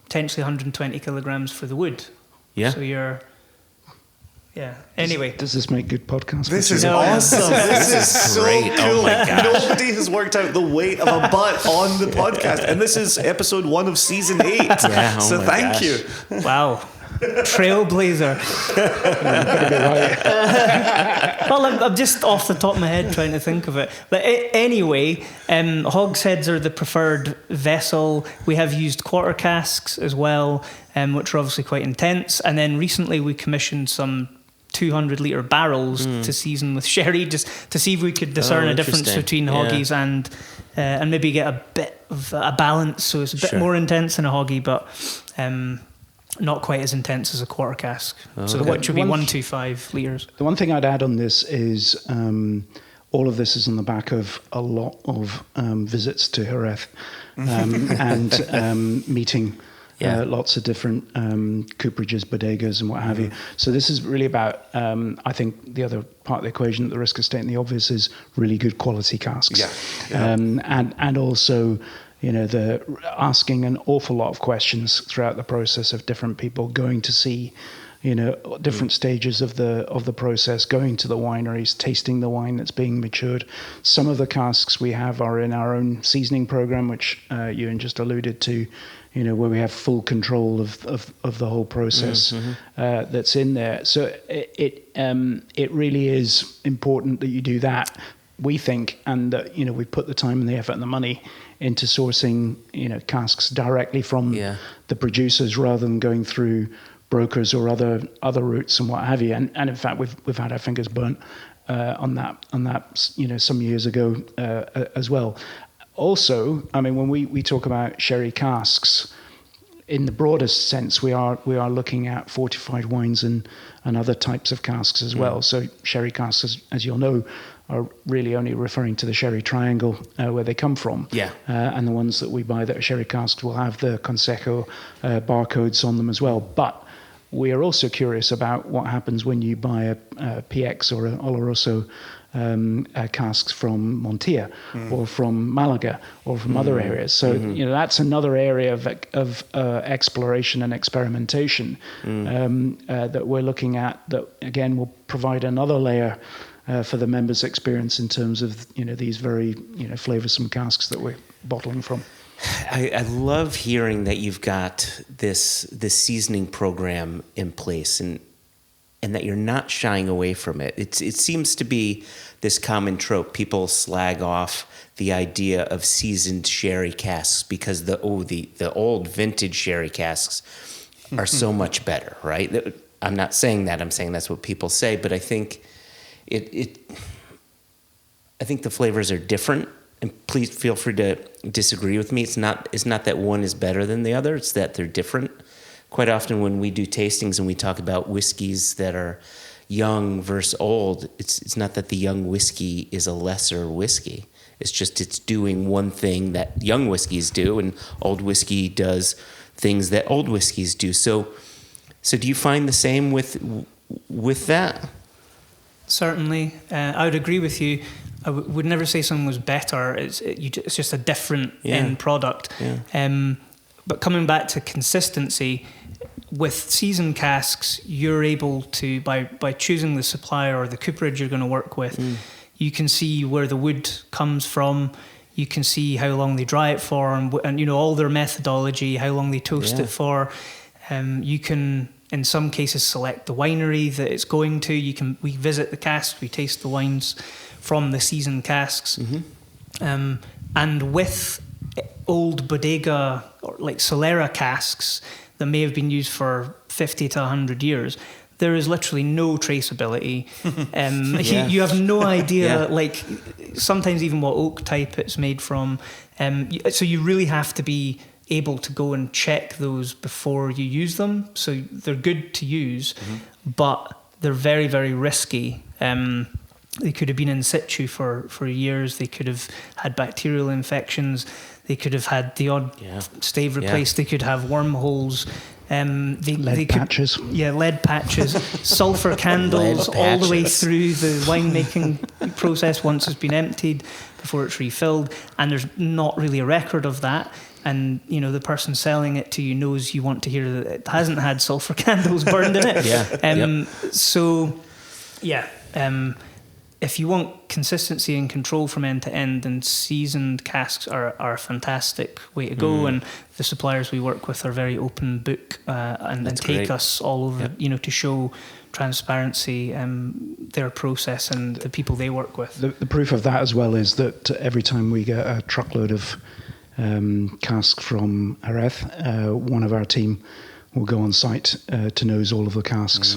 potentially 120 kilograms for the wood. Yeah. So you're... Yeah. Anyway. Does this make good podcast? This is awesome. This is so great. cool. Oh my gosh. Nobody has worked out the weight of a butt on the podcast. And this is episode 1 of season 8. Yeah, so thank you. Wow. Trailblazer. Well, I'm just off the top of my head trying to think of it. But anyway, hogsheads are the preferred vessel. We have used quarter casks as well, which are obviously quite intense. And then recently we commissioned some 200-litre barrels to season with sherry, just to see if we could discern a difference between hoggies and maybe get a bit of a balance. So it's a bit more intense than a hoggy, but... not quite as intense as a quarter cask. So what should be 125 litres. The one thing I'd add on this is all of this is on the back of a lot of visits to Jerez and meeting lots of different cooperages, bodegas and what have you. So this is really about, I think the other part of the equation, at the risk of stating the obvious, is really good quality casks. And also... the asking an awful lot of questions throughout the process of different people, going to see, different stages of the process, going to the wineries, tasting the wine that's being matured. Some of the casks we have are in our own seasoning program, which Euan just alluded to, where we have full control of the whole process that's in there. So it really is important that you do that, we think, and that we put the time and the effort and the money into sourcing, casks directly from the producers rather than going through brokers or other routes and what have you. And in fact, we've had our fingers burnt on that some years ago as well. Also, I mean, when we talk about sherry casks, in the broadest sense, we are looking at fortified wines and other types of casks as well. So sherry casks, as you'll know, are really only referring to the sherry triangle where they come from. And the ones that we buy that are sherry casks will have the Consejo barcodes on them as well. But we are also curious about what happens when you buy a PX or an Oloroso casks from Montilla or from Malaga or from other areas. So that's another area of exploration and experimentation that we're looking at, that again will provide another layer for the members' experience in terms of these very flavoursome casks that we're bottling from. I love hearing that you've got this seasoning program in place and that you're not shying away from it. It seems to be this common trope. People slag off the idea of seasoned sherry casks because the old vintage sherry casks are so much better, right? I'm not saying that. I'm saying that's what people say, but I think I think the flavors are different, and please feel free to disagree with me. It's not that one is better than the other. It's that they're different. Quite often when we do tastings and we talk about whiskeys that are young versus old, it's not that the young whiskey is a lesser whiskey. It's just it's doing one thing that young whiskeys do, and old whiskey does things that old whiskeys do. So do you find the same with that? Certainly, I would agree with you. I would never say something was better. It's just a different end product. But coming back to consistency, with seasoned casks, you're able to, by choosing the supplier or the cooperage you're going to work with, you can see where the wood comes from. You can see how long they dry it for, and all their methodology, how long they toast it for. You can, in some cases, select the winery that it's going to. We visit the casks, we taste the wines from the seasoned casks. And with old bodega or like Solera casks that may have been used for 50 to 100 years. There is literally no traceability. You have no idea, like sometimes even what oak type it's made from. So you really have to be able to go and check those before you use them. So they're good to use, but they're very, very risky. They could have been in situ for years. They could have had bacterial infections. They could have had the odd stave replaced. They could have wormholes. Lead patches. Yeah, lead patches. Sulfur candles all the way through the winemaking process once it's been emptied before it's refilled. And there's not really a record of that. And, you know, the person selling it to you knows you want to hear that it hasn't had sulfur candles burned in it. So, if you want consistency and control from end to end, then seasoned casks are a fantastic way to go. And the suppliers we work with are very open book and take us all over, you know, to show transparency, their process and the people they work with. The proof of that as well is that every time we get a truckload of cask from Jerez, one of our team will go on site to nose all of the casks.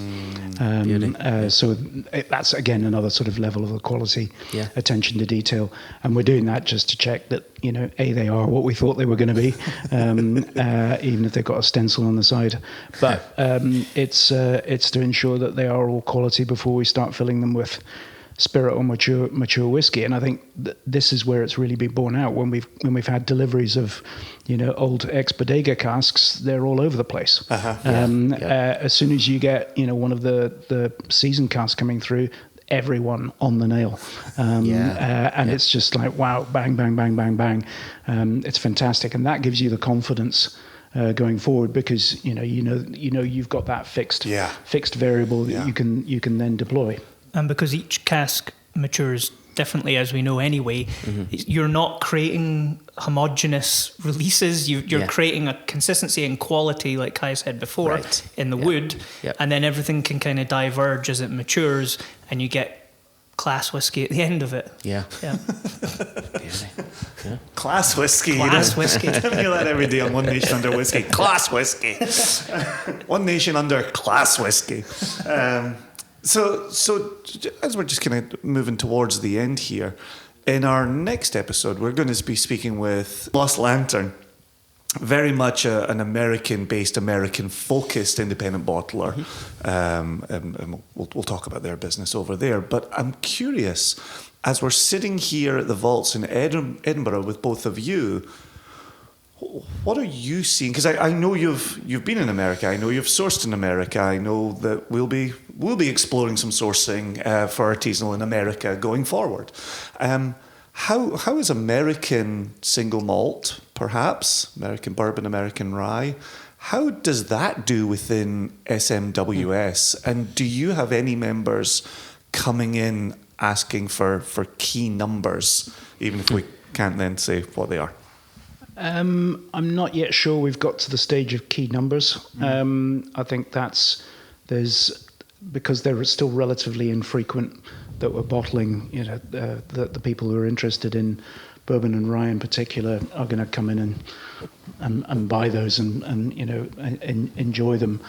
So that's, again, another sort of level of the quality, attention to detail. And we're doing that just to check that, you know, A, they are what we thought they were going to be, even if they've got a stencil on the side. But it's to ensure that they are all quality before we start filling them with spirit or mature whiskey. And I think this is where it's really been borne out. When we've had deliveries of, you know, old ex-bodega casks, they're all over the place. As soon as you get, you know, one of the seasoned casks coming through, everyone on the nail. It's just like, wow, bang, bang, bang, bang, bang. It's fantastic. And that gives you the confidence going forward, because you know you've got that fixed variable that you can then deploy. And because each cask matures differently, as we know anyway, you're not creating homogeneous releases. You're creating a consistency and quality, like Kai said before, in the wood, and then everything can kind of diverge as it matures, and you get class whiskey at the end of it. Class whiskey. Class whiskey. I feel that every day on One Nation Under Whiskey. Class whiskey. One Nation Under class whiskey. So as we're just kind of moving towards the end here, in our next episode, we're going to be speaking with Lost Lantern, very much an American-based, American-focused independent bottler. And we'll talk about their business over there. But I'm curious, as we're sitting here at the vaults in Edinburgh with both of you, what are you seeing? Because I know you've been in America. I know you've sourced in America. I know that we'll be exploring some sourcing for artisanal in America going forward. How is American single malt, perhaps American bourbon, American rye? How does that do within SMWS? And do you have any members coming in asking for key numbers, even if we can't then say what they are? I'm not yet sure we've got to the stage of key numbers. I think because they're still relatively infrequent that we're bottling, you know, the people who are interested in bourbon and rye in particular are going to come in and buy those and you know, and enjoy them.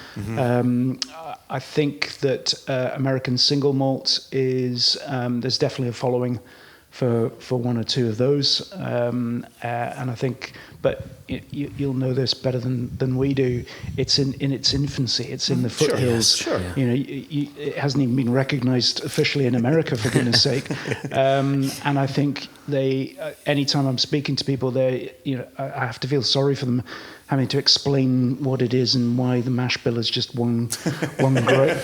I think that American single malt is, there's definitely a following for one or two of those, and I think, but you'll know this better than we do. It's in its infancy. It's in the foothills. You know, it hasn't even been recognised officially in America, for goodness' sake. And I think anytime I'm speaking to people, I have to feel sorry for them, having to explain what it is and why the mash bill is just one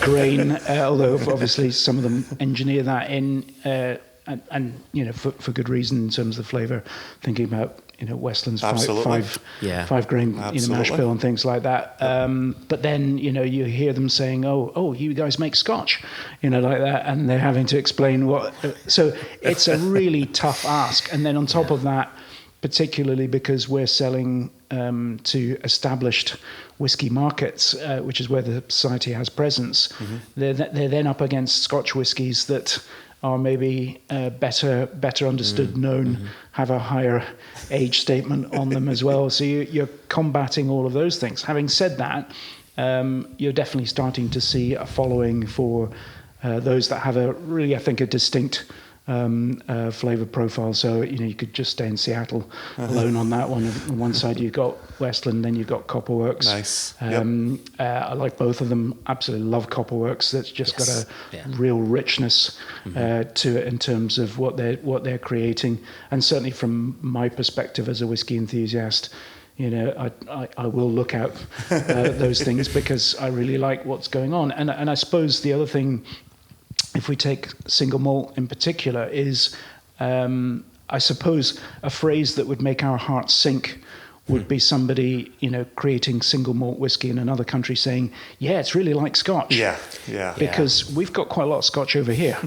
grain. Although obviously some of them engineer that in. And you know, for good reason in terms of the flavour, thinking about, you know, Westland's five grain, you know, mash bill and things like that. But then, you know, you hear them saying, oh, you guys make Scotch, you know, like that, and they're having to explain what. So it's a really tough ask. And then on top of that, particularly because we're selling to established whiskey markets, which is where the society has presence, they're then up against Scotch whiskies that are maybe better understood, known, have a higher age statement on them as well. So you're combating all of those things. Having said that, you're definitely starting to see a following for those that have a really, I think, a distinct flavor profile. So you could just stay in Seattle alone on that one. On one side you've got Westland, then you've got Copperworks. Nice. I like both of them. Absolutely love Copperworks. That's just got a real richness to it in terms of what they're creating. And certainly from my perspective as a whiskey enthusiast, I will look out those things because I really like what's going on. And I suppose the other thing, if we take single malt in particular, is I suppose a phrase that would make our hearts sink would be somebody, creating single malt whiskey in another country saying, yeah, it's really like Scotch. Yeah. Because we've got quite a lot of Scotch over here.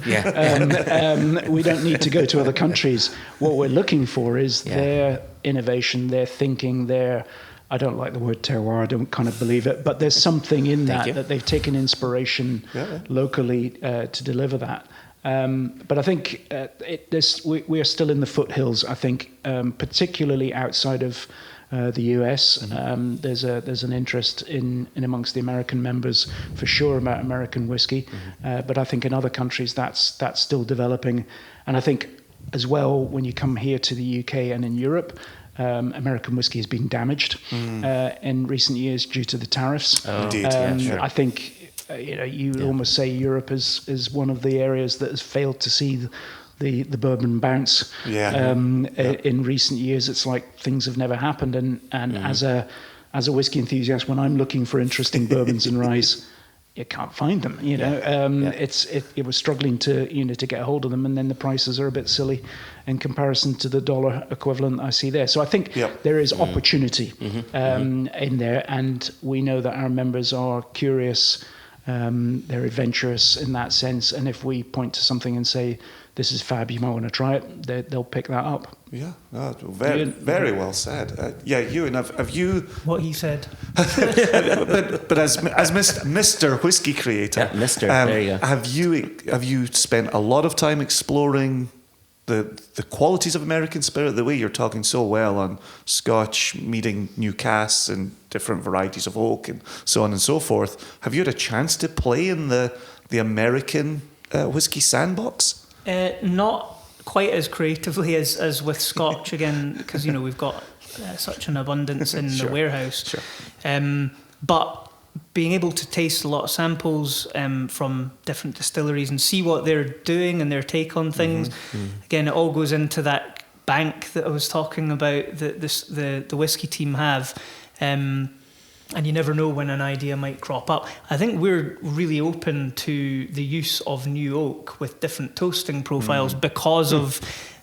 We don't need to go to other countries. What we're looking for is their innovation, their thinking, I don't like the word terroir, I don't kind of believe it, but there's something in that they've taken inspiration locally to deliver that. But I think we are still in the foothills, I think, particularly outside of the US. There's an interest in amongst the American members for sure about American whiskey, but I think in other countries that's still developing. And I think as well, when you come here to the UK and in Europe, American whiskey has been damaged in recent years due to the tariffs. Indeed, sure. I think you almost say Europe is one of the areas that has failed to see the bourbon bounce. In recent years, it's like things have never happened. And as a whiskey enthusiast, when I'm looking for interesting bourbons and ryes, you can't find them. It was struggling to get a hold of them, and then the prices are a bit silly in comparison to the dollar equivalent I see there. So I think there is opportunity in there, and we know that our members are curious, they're adventurous in that sense, and if we point to something and say, this is fab, you might want to try it, they'll pick that up. Yeah, very well said. Euan, have you... What he said. but as Mr. Whisky Creator, there you go. Have you spent a lot of time exploring the qualities of American spirit, the way you're talking so well on Scotch, meeting new casks and different varieties of oak and so on and so forth? Have you had a chance to play in the American whiskey sandbox? Not quite as creatively as with Scotch, again, because we've got such an abundance in the warehouse. But being able to taste a lot of samples from different distilleries and see what they're doing and their take on things, again, it all goes into that bank that I was talking about that the whiskey team have. And you never know when an idea might crop up. I think we're really open to the use of new oak with different toasting profiles because of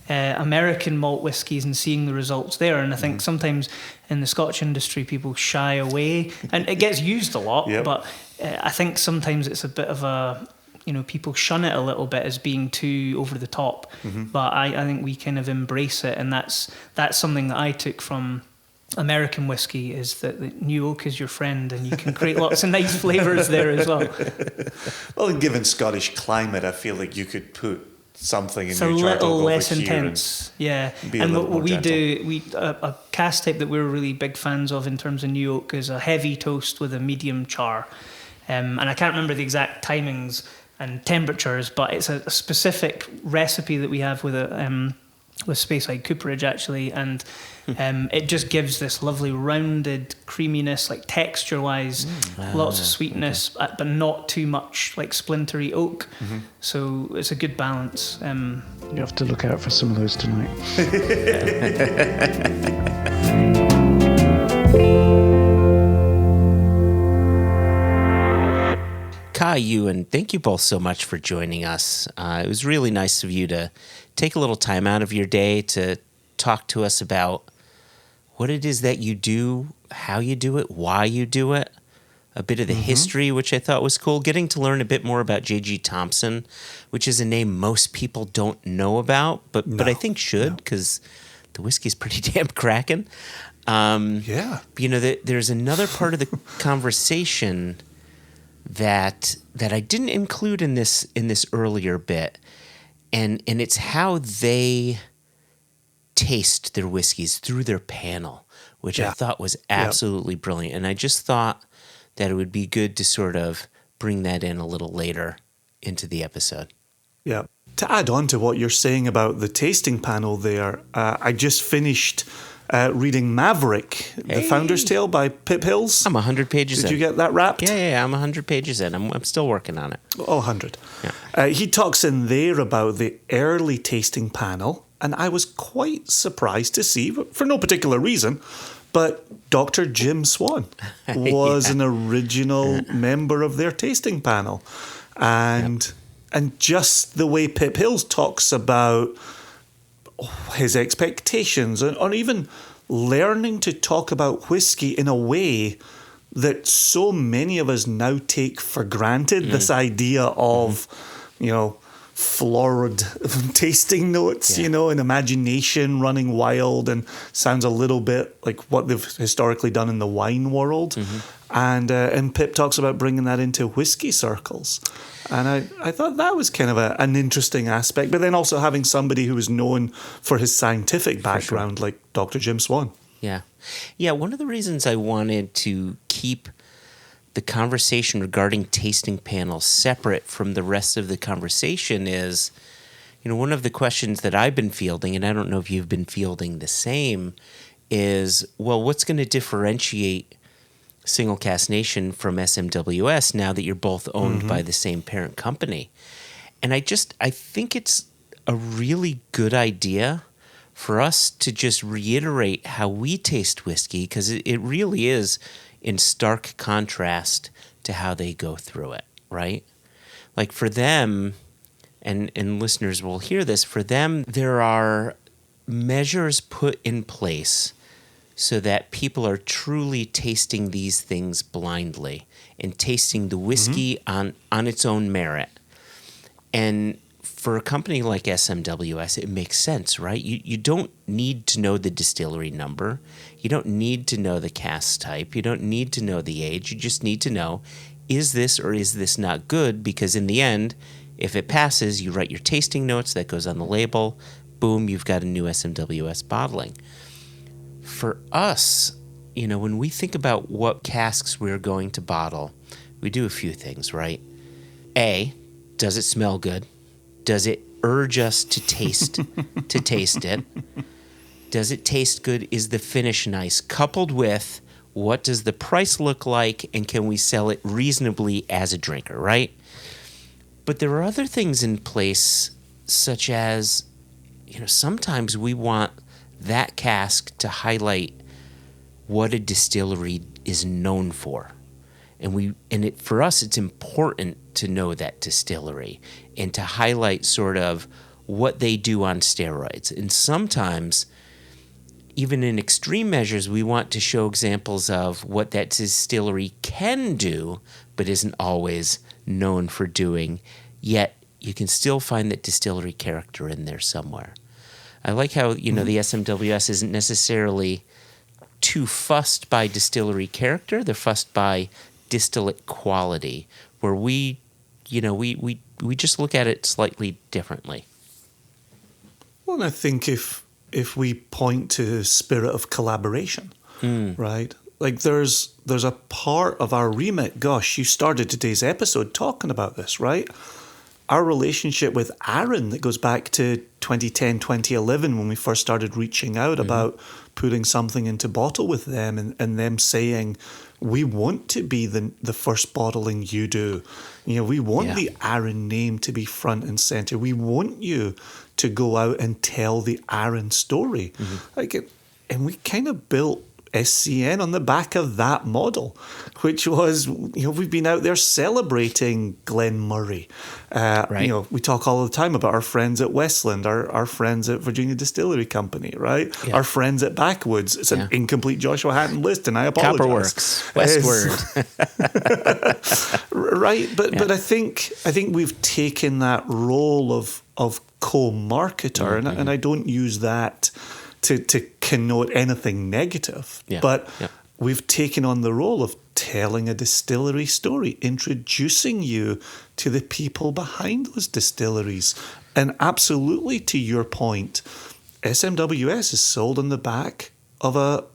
American malt whiskies and seeing the results there. And I think sometimes in the Scotch industry, people shy away. And it gets used a lot, but I think sometimes it's a bit of a... people shun it a little bit as being too over the top. But I think we kind of embrace it. And that's something that I took from American whiskey, is that the new oak is your friend and you can create lots of nice flavours there as well. Well, and given Scottish climate, I feel like you could put something in it's your a chardonnay little less intense, and what we do, a cask type that we're really big fans of in terms of new oak is a heavy toast with a medium char, and I can't remember the exact timings and temperatures, but it's a specific recipe that we have with Speyside cooperage actually, and it just gives this lovely rounded creaminess, like texture wise, lots of sweetness, but not too much like splintery oak. So it's a good balance. You have to look out for some of those tonight. Kai, Euan, thank you both so much for joining us. It was really nice of you to take a little time out of your day to talk to us about what it is that you do, how you do it, why you do it, a bit of the history, which I thought was cool, getting to learn a bit more about J.G. Thompson, which is a name most people don't know about, but I think should, because the whiskey's pretty damn cracking. There's another part of the conversation that I didn't include in this earlier bit, and it's how they taste their whiskeys through their panel, which I thought was absolutely brilliant. And I just thought that it would be good to sort of bring that in a little later into the episode. Yeah. To add on to what you're saying about the tasting panel there, I just finished reading Maverick, The Founder's Tale by Pip Hills. I'm 100 pages in. Did you get that wrapped? Yeah, I'm 100 pages in. I'm still working on it. Oh, 100. Yeah. He talks in there about the early tasting panel, and I was quite surprised to see, for no particular reason, but Dr. Jim Swan was an original member of their tasting panel. And just the way Pip Hills talks about his expectations, or even learning to talk about whiskey in a way that so many of us now take for granted, this idea of, florid tasting notes, and imagination running wild, and sounds a little bit like what they've historically done in the wine world. And Pip talks about bringing that into whiskey circles. And I thought that was kind of an interesting aspect, but then also having somebody who was known for his scientific background, like Dr. Jim Swan. Yeah. Yeah, one of the reasons I wanted to keep the conversation regarding tasting panels separate from the rest of the conversation is, one of the questions that I've been fielding, and I don't know if you've been fielding the same, is, well, what's going to differentiate Single Cask Nation from SMWS now that you're both owned by the same parent company? And I think it's a really good idea for us to just reiterate how we taste whiskey, because it really is in stark contrast to how they go through it, right? Like for them, and listeners will hear this, for them, there are measures put in place so that people are truly tasting these things blindly and tasting the whiskey on its own merit. And for a company like SMWS, it makes sense, right? You don't need to know the distillery number. You don't need to know the cask type. You don't need to know the age. You just need to know, is this or is this not good? Because in the end, if it passes, you write your tasting notes, that goes on the label. Boom, you've got a new SMWS bottling. For us, when we think about what casks we're going to bottle, we do a few things, right? A, does it smell good? Does it urge us to taste it? Does it taste good? Is the finish nice? Coupled with, what does the price look like, and can we sell it reasonably as a drinker, right? But there are other things in place, such as, sometimes we want that cask to highlight what a distillery is known for. And for us, it's important to know that distillery and to highlight sort of what they do on steroids. And sometimes, even in extreme measures, we want to show examples of what that distillery can do, but isn't always known for doing. Yet, you can still find that distillery character in there somewhere. I like how, the SMWS isn't necessarily too fussed by distillery character. They're fussed by distillate quality, where we just look at it slightly differently. Well, and I think if we point to spirit of collaboration, right? Like there's a part of our remit. Gosh, you started today's episode talking about this, right? Our relationship with Aaron that goes back to 2010, 2011, when we first started reaching out about putting something into bottle with them, and them saying, we want to be the first bottling you do. We want the Aaron name to be front and center. We want you to go out and tell the Aaron story. And we kind of built SCN on the back of that model, which was, we've been out there celebrating Glen Murray. Right. We talk all the time about our friends at Westland, our friends at Virginia Distillery Company, right? Yeah. Our friends at Backwoods. It's an incomplete Joshua Hatton list, and I apologize. Copperworks, Westward. Right, but I think we've taken that role of co-marketer, and I don't use that to connote anything negative. Yeah. But we've taken on the role of telling a distillery story, introducing you to the people behind those distilleries. And absolutely, to your point, SMWS is sold on the back of a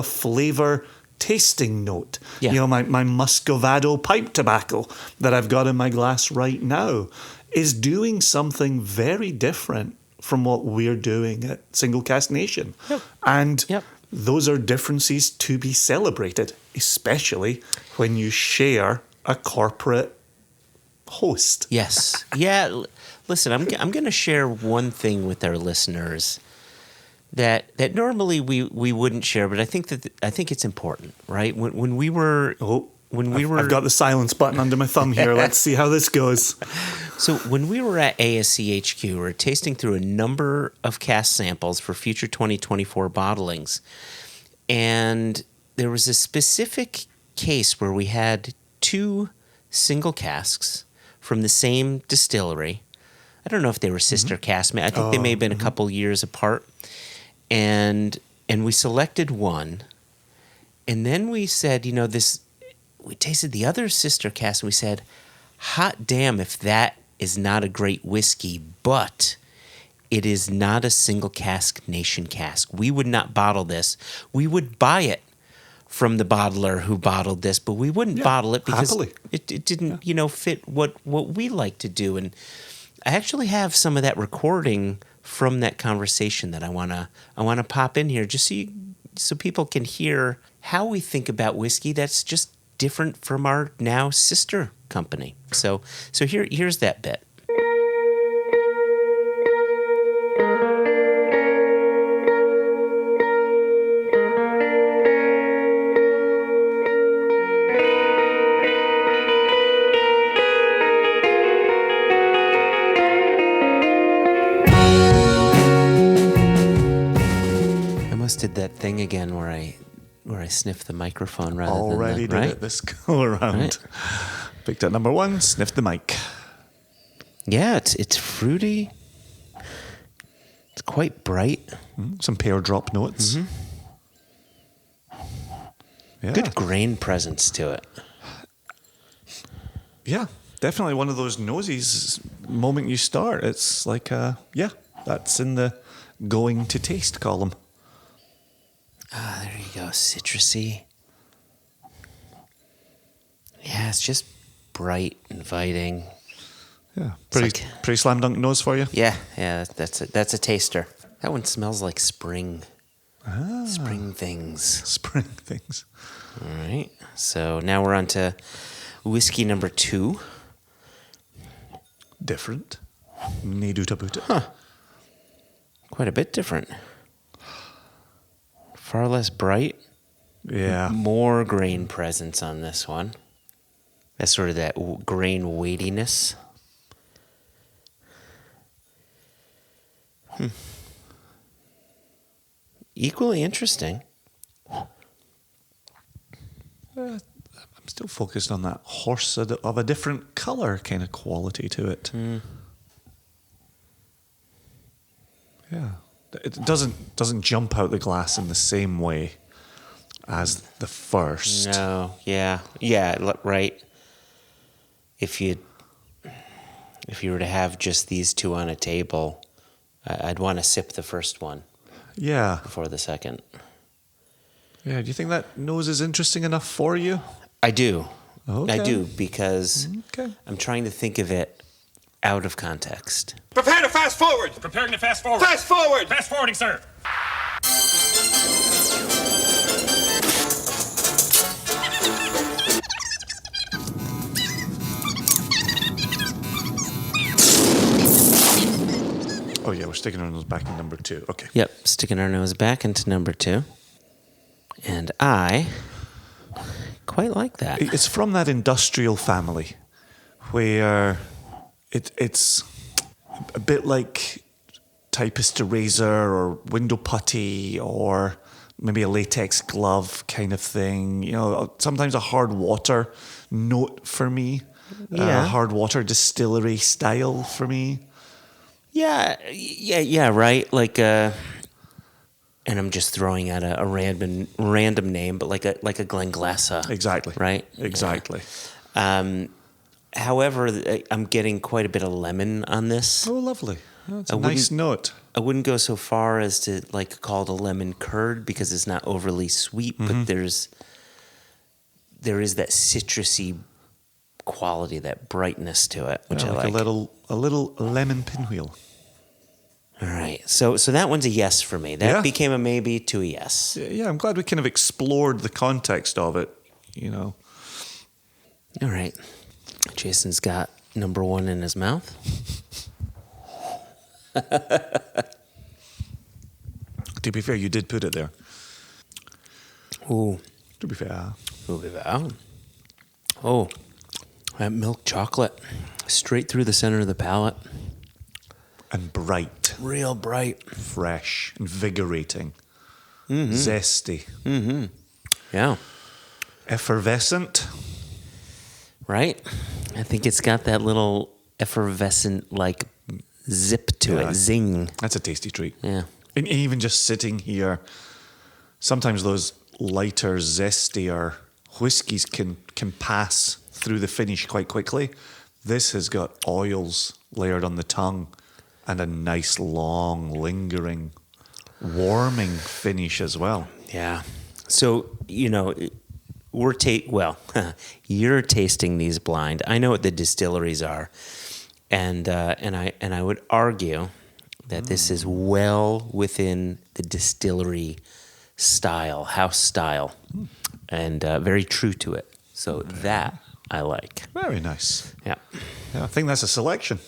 flavour tasting note. Yeah. You know, my Muscovado pipe tobacco that I've got in my glass right now is doing something very different from what we're doing at Single Cask Nation. Yep. And Yep. those are differences to be celebrated, especially when you share a corporate host. Yes. Yeah. Listen, I'm going to share one thing with our listeners that normally we wouldn't share, but I think it's important, right? When we were I've got the silence button under my thumb here. Let's see how this goes. So when we were at ASCHQ, we were tasting through a number of cask samples for future 2024 bottlings, and there was a specific case where we had 2 single casks from the same distillery. I don't know if they were sister casks. I think they may have been a couple years apart. And we selected one, and then we said, we tasted the other sister cask, and we said, hot damn if that is not a great whiskey, but it is not a Single Cask Nation cask. We would not bottle this. We would buy it from the bottler who bottled this, but we wouldn't bottle it because it didn't, fit what we like to do. And I actually have some of that recording from that conversation that I wanna pop in here just so people can hear how we think about whiskey that's just different from our now sister company. So here's that bit. Did that thing again where I sniffed the microphone rather Already than did it this go around. Right. Picked up number 1, sniffed the mic. Yeah, it's fruity. It's quite bright. Some pear drop notes. Yeah. Good grain presence to it. Yeah, definitely one of those nosies. Moment you start, it's like, that's in the going to taste column. Ah, there you go, citrusy. Yeah, it's just bright, inviting. Yeah, pretty slam dunk nose for you. Yeah, that's a taster. That one smells like spring. Spring things. Spring things. All right, so now we're on to whiskey number 2. Different. Need to put it. Huh. Quite a bit different. Far less bright. Yeah. More grain presence on this one. That's sort of that grain weightiness. Equally interesting. I'm still focused on that horse of a different colour kind of quality to it. Yeah. It doesn't jump out the glass in the same way as the first. No, yeah, right. If you were to have just these 2 on a table, I'd want to sip the first one. Yeah. Before the second. Yeah. Do you think that nose is interesting enough for you? I do. Okay. I do because I'm trying to think of it out of context. Prepare to fast forward! Preparing to fast forward. Fast forward! Fast forwarding, sir. Oh yeah, we're sticking our nose back in number 2. Okay. Yep, sticking our nose back into number 2. And I quite like that. It's from that industrial family where it's a bit like typist eraser or window putty or maybe a latex glove kind of thing. Sometimes a hard water note for me. Yeah. Hard water distillery style for me. Yeah, right. Like and I'm just throwing out a random name, but like a Glenglassa. Exactly. Right? Exactly. Yeah. However, I'm getting quite a bit of lemon on this. Oh, lovely. That's a nice note. I wouldn't go so far as to like call it a lemon curd because it's not overly sweet, but there is that citrusy quality, that brightness to it, which I like. A little lemon pinwheel. All right, so that one's a yes for me. That became a maybe to a yes. Yeah, I'm glad we kind of explored the context of it. All right, Jason's got number one in his mouth. To be fair, you did put it there. Ooh. To be fair. Oh, that milk chocolate. Straight through the center of the palate. And bright. Real bright. Fresh. Invigorating. Zesty. Yeah. Effervescent. Right? I think it's got that little effervescent, like, zip to it. Zing. That's a tasty treat. Yeah. And even just sitting here, sometimes those lighter, zestier whiskies can pass through the finish quite quickly. This has got oils layered on the tongue and a nice, long, lingering, warming finish as well. Yeah. So, you're tasting these blind. I know what the distilleries are. And I would argue that this is well within the distillery style, house style, and very true to it. So that I like. Very nice. Yeah. I think that's a selection.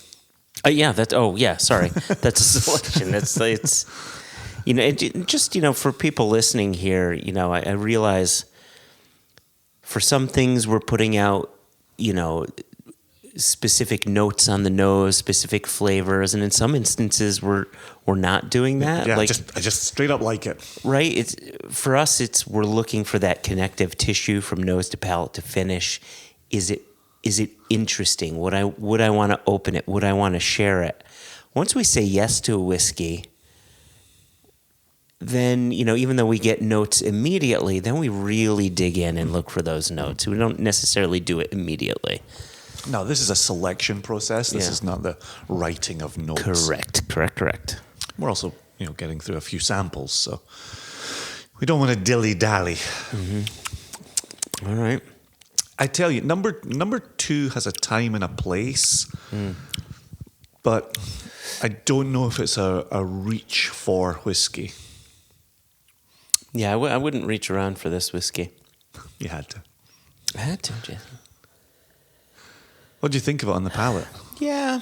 Sorry. That's a selection. It's for people listening here, I realize for some things we're putting out, specific notes on the nose, specific flavors, and in some instances we're not doing that. Yeah, I just straight up like it. Right? It's for us. We're looking for that connective tissue from nose to palate to finish. Is it interesting? Would I want to open it? Would I want to share it? Once we say yes to a whiskey, then, even though we get notes immediately, then we really dig in and look for those notes. We don't necessarily do it immediately. No, this is a selection process. This is not the writing of notes. Correct. We're also, getting through a few samples, so we don't want to dilly-dally. All right. I tell you, number two has a time and a place, but I don't know if it's a reach for whiskey. Yeah, I wouldn't reach around for this whiskey. You had to. I had to, Jason. What do you think of it on the palate? Yeah.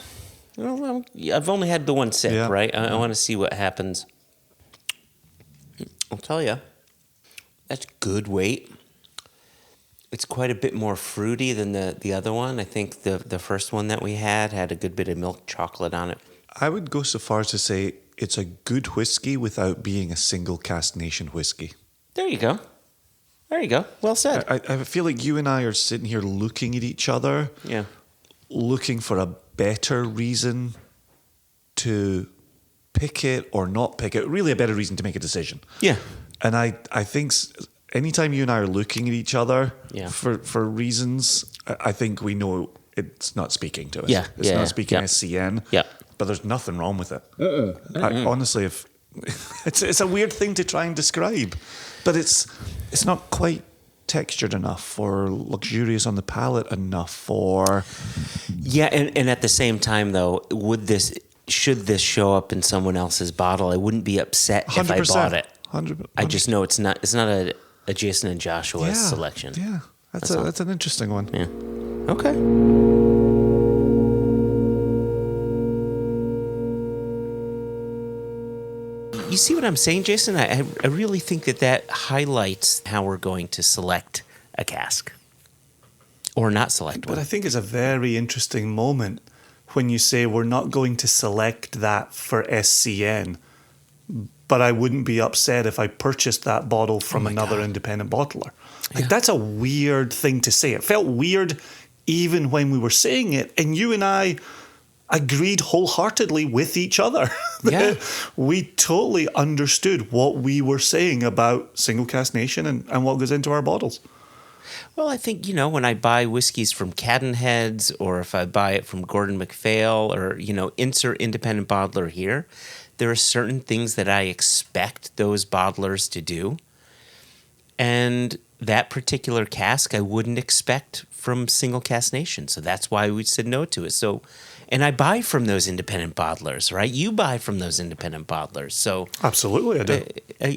Well, I've only had the one sip, right? I want to see what happens. I'll tell you, that's good weight. It's quite a bit more fruity than the other one. I think the first one that we had a good bit of milk chocolate on it. I would go so far as to say it's a good whiskey without being a single cask nation whiskey. There you go. Well said. I feel like you and I are sitting here looking at each other. Yeah. Looking for a better reason to pick it or not pick it. Really a better reason to make a decision. Yeah. And I think anytime you and I are looking at each other for reasons, I think we know it's not speaking to us. Yeah. It's not speaking SCN. Yeah. But there's nothing wrong with it. Honestly, if it's a weird thing to try and describe, but it's not quite textured enough or luxurious on the palate enough or... Yeah, and at the same time, though, should this show up in someone else's bottle, I wouldn't be upset 100%, if I bought it. 100%. I just know it's not a Jason and Joshua selection. Yeah, that's an interesting one. Yeah. Okay. You see what I'm saying, Jason? I really think that highlights how we're going to select a cask. Or not select one. But I think it's a very interesting moment when you say we're not going to select that for SCN, but I wouldn't be upset if I purchased that bottle from another independent bottler. Like, that's a weird thing to say. It felt weird even when we were saying it, and you and I agreed wholeheartedly with each other. Yeah. We totally understood what we were saying about single cask nation and what goes into our bottles. Well, I think, when I buy whiskeys from Cadden Heads, or if I buy it from Gordon MacPhail, or, insert independent bottler here, there are certain things that I expect those bottlers to do. And that particular cask I wouldn't expect from Single Cask Nation. So that's why we said no to it. So, and I buy from those independent bottlers, right? You buy from those independent bottlers. So Absolutely, I do.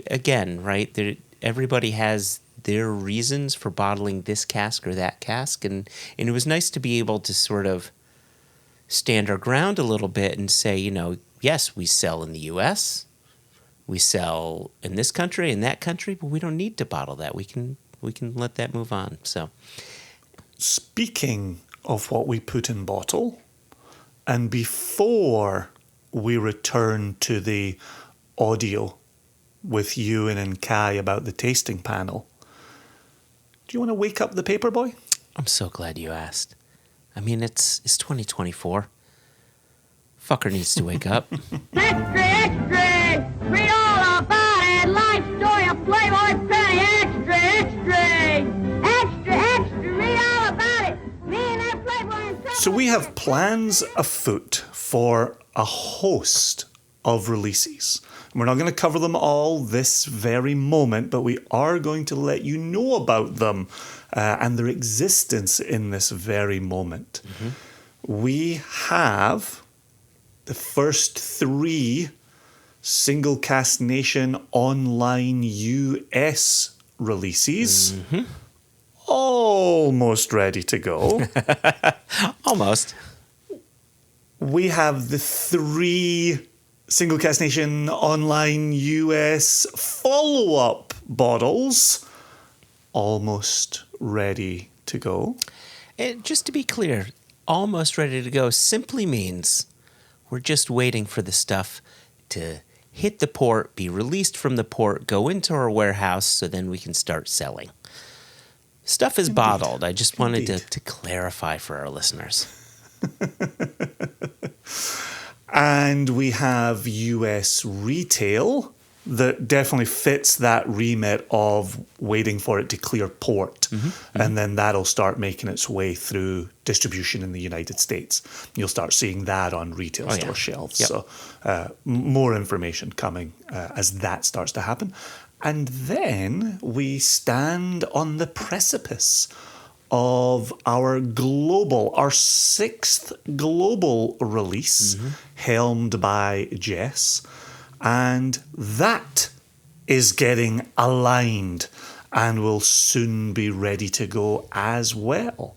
Again, right? Everybody has their reasons for bottling this cask or that cask. And it was nice to be able to sort of stand our ground a little bit and say, yes, we sell in the U.S., we sell in this country and that country, but we don't need to bottle that. We can let that move on. So, speaking of what we put in bottle, and before we return to the audio with Euan and Kai about the tasting panel, do you want to wake up the paper boy? I'm so glad you asked. I mean, it's 2024. Fucker needs to wake up. Extra, extra! Read all about it! Life story of Playboy Penny! Extra, extra! Extra, extra! Read all about it! Me and that Playboy and So we have plans afoot for a host of releases. We're not going to cover them all this very moment, but we are going to let you know about them and their existence in this very moment. Mm-hmm. We have the first 3 Single Cask Nation online US releases. Mm-hmm. Almost ready to go. Almost. We have the 3 Single Cask Nation online US follow-up bottles almost ready to go. And just to be clear, almost ready to go simply means we're just waiting for the stuff to hit the port, be released from the port, go into our warehouse, so then we can start selling. Stuff is bottled. I just wanted to clarify for our listeners. And we have US retail that definitely fits that remit of waiting for it to clear port. Mm-hmm. And then that'll start making its way through distribution in the United States. You'll start seeing that on retail store shelves. Yep. So more information coming as that starts to happen. And then we stand on the precipice of our 6th global release, helmed by Jess. And that is getting aligned and will soon be ready to go as well.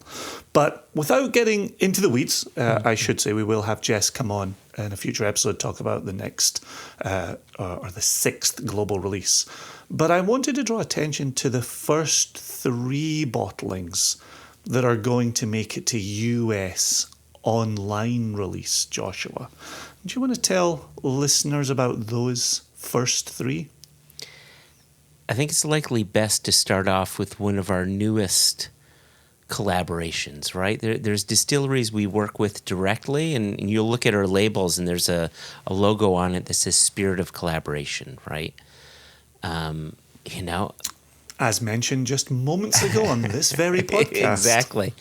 But without getting into the weeds, I should say we will have Jess come on in a future episode talk about the next or the 6th global release. But I wanted to draw attention to the first 3 bottlings that are going to make it to US online release, Joshua. Do you want to tell listeners about those first 3? I think it's likely best to start off with one of our newest collaborations, right? There's distilleries we work with directly, and you'll look at our labels, and there's a logo on it that says Spirit of Collaboration, right? As mentioned just moments ago on this very podcast. Exactly.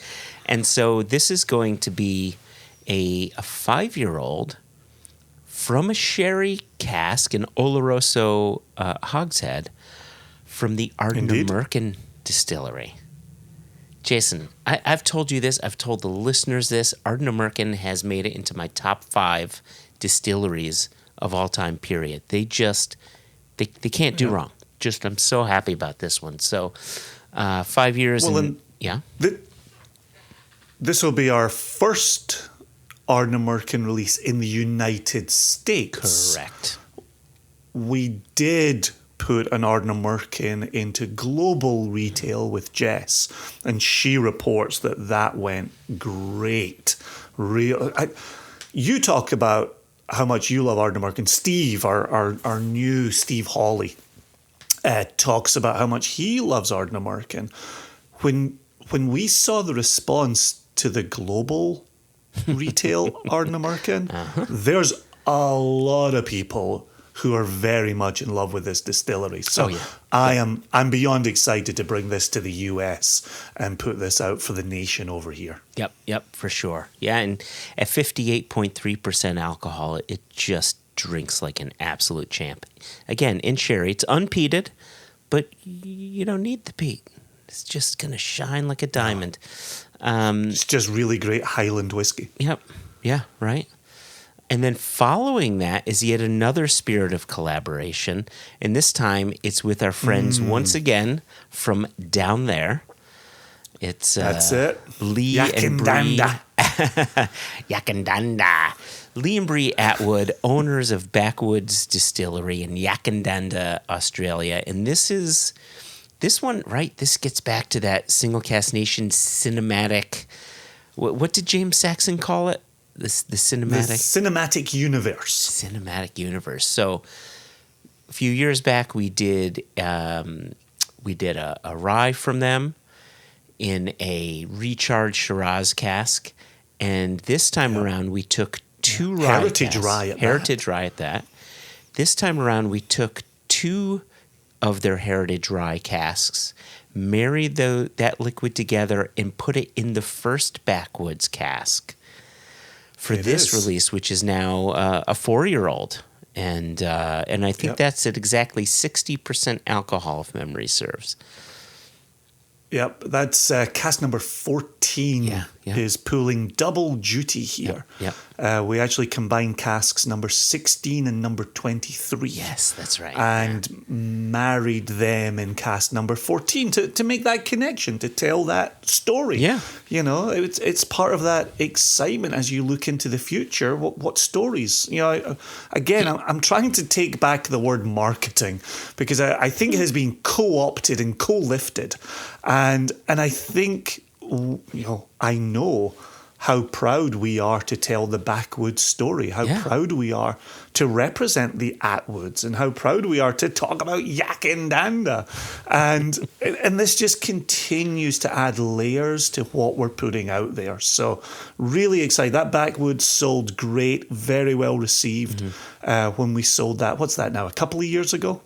And so this is going to be a 5-year-old from a sherry cask, an Oloroso hogshead, from the Ardnamurchan distillery. Jason, I've told you this. I've told the listeners this. Ardnamurchan has made it into my top 5 distilleries of all time, period. They can't do wrong. I'm so happy about this one. So 5 years. This will be our first Ardnamurchan release in the United States. Correct. We did put an Ardnamurchan into global retail with Jess, and she reports that went great. You talk about how much you love Ardnamurchan. Steve, our new Steve Hawley, talks about how much he loves Ardnamurchan. When we saw the response to the global retail Ardnamurchan, there's a lot of people who are very much in love with this distillery. So I'm beyond excited to bring this to the US and put this out for the nation over here. Yep, for sure. Yeah, and at 58.3% alcohol, it just drinks like an absolute champ. Again, in sherry, it's unpeated, but you don't need the peat. It's just going to shine like a diamond. It's just really great Highland whiskey. Yep. Yeah, right. And then following that is yet another spirit of collaboration. And this time it's with our friends once again from down there. It's That's it. Lee and Bree. Yakandanda. Lee and Bree Atwood, owners of Backwoods Distillery in Yakandanda, Australia. And this one, right? This gets back to that Single Cask Nation cinematic. What did James Saxon call it? The cinematic. The cinematic universe. Cinematic universe. So a few years back, we did a rye from them in a recharged Shiraz cask, and this time around we took two rye Heritage rye at that. This time around we took two of their heritage rye casks, married that liquid together, and put it in the first Backwoods cask for this release, which is now a 4-year-old. And I think that's at exactly 60% alcohol, if memory serves. Yep, that's cask number 14 is pulling double duty here. We actually combined casks number 16 and number 23. Yes, that's right. And married them in cask number 14 to make that connection, to tell that story. Yeah. You know, it's part of that excitement as you look into the future. What stories? You know, I'm trying to take back the word marketing because I think it has been co-opted and co-lifted. And I think, you know, I know how proud we are to tell the Backwoods story, how proud we are to represent the Atwoods, and how proud we are to talk about Yakandanda. And this just continues to add layers to what we're putting out there. So really excited. That Backwoods sold great, very well received when we sold that. What's that now, a couple of years ago?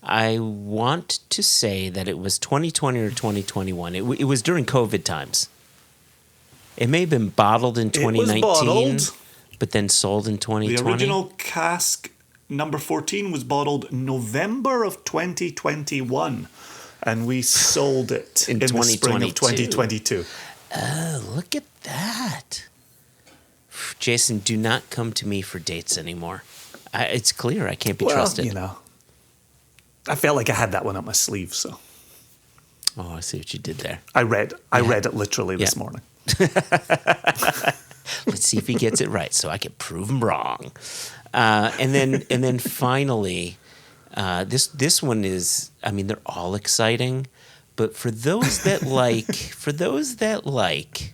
I want to say that it was 2020 or 2021. It was during COVID times. It may have been bottled in 2019, but then sold in 2020. The original cask number 14 was bottled November of 2021, and we sold it in the spring of 2022. Oh, look at that. Jason, do not come to me for dates anymore. It's clear I can't be trusted. You know, I felt like I had that one up my sleeve, so. Oh, I see what you did there. I read it literally this morning. Let's see if he gets it right, so I can prove him wrong. And then finally, this one is. I mean, they're all exciting, but for those that like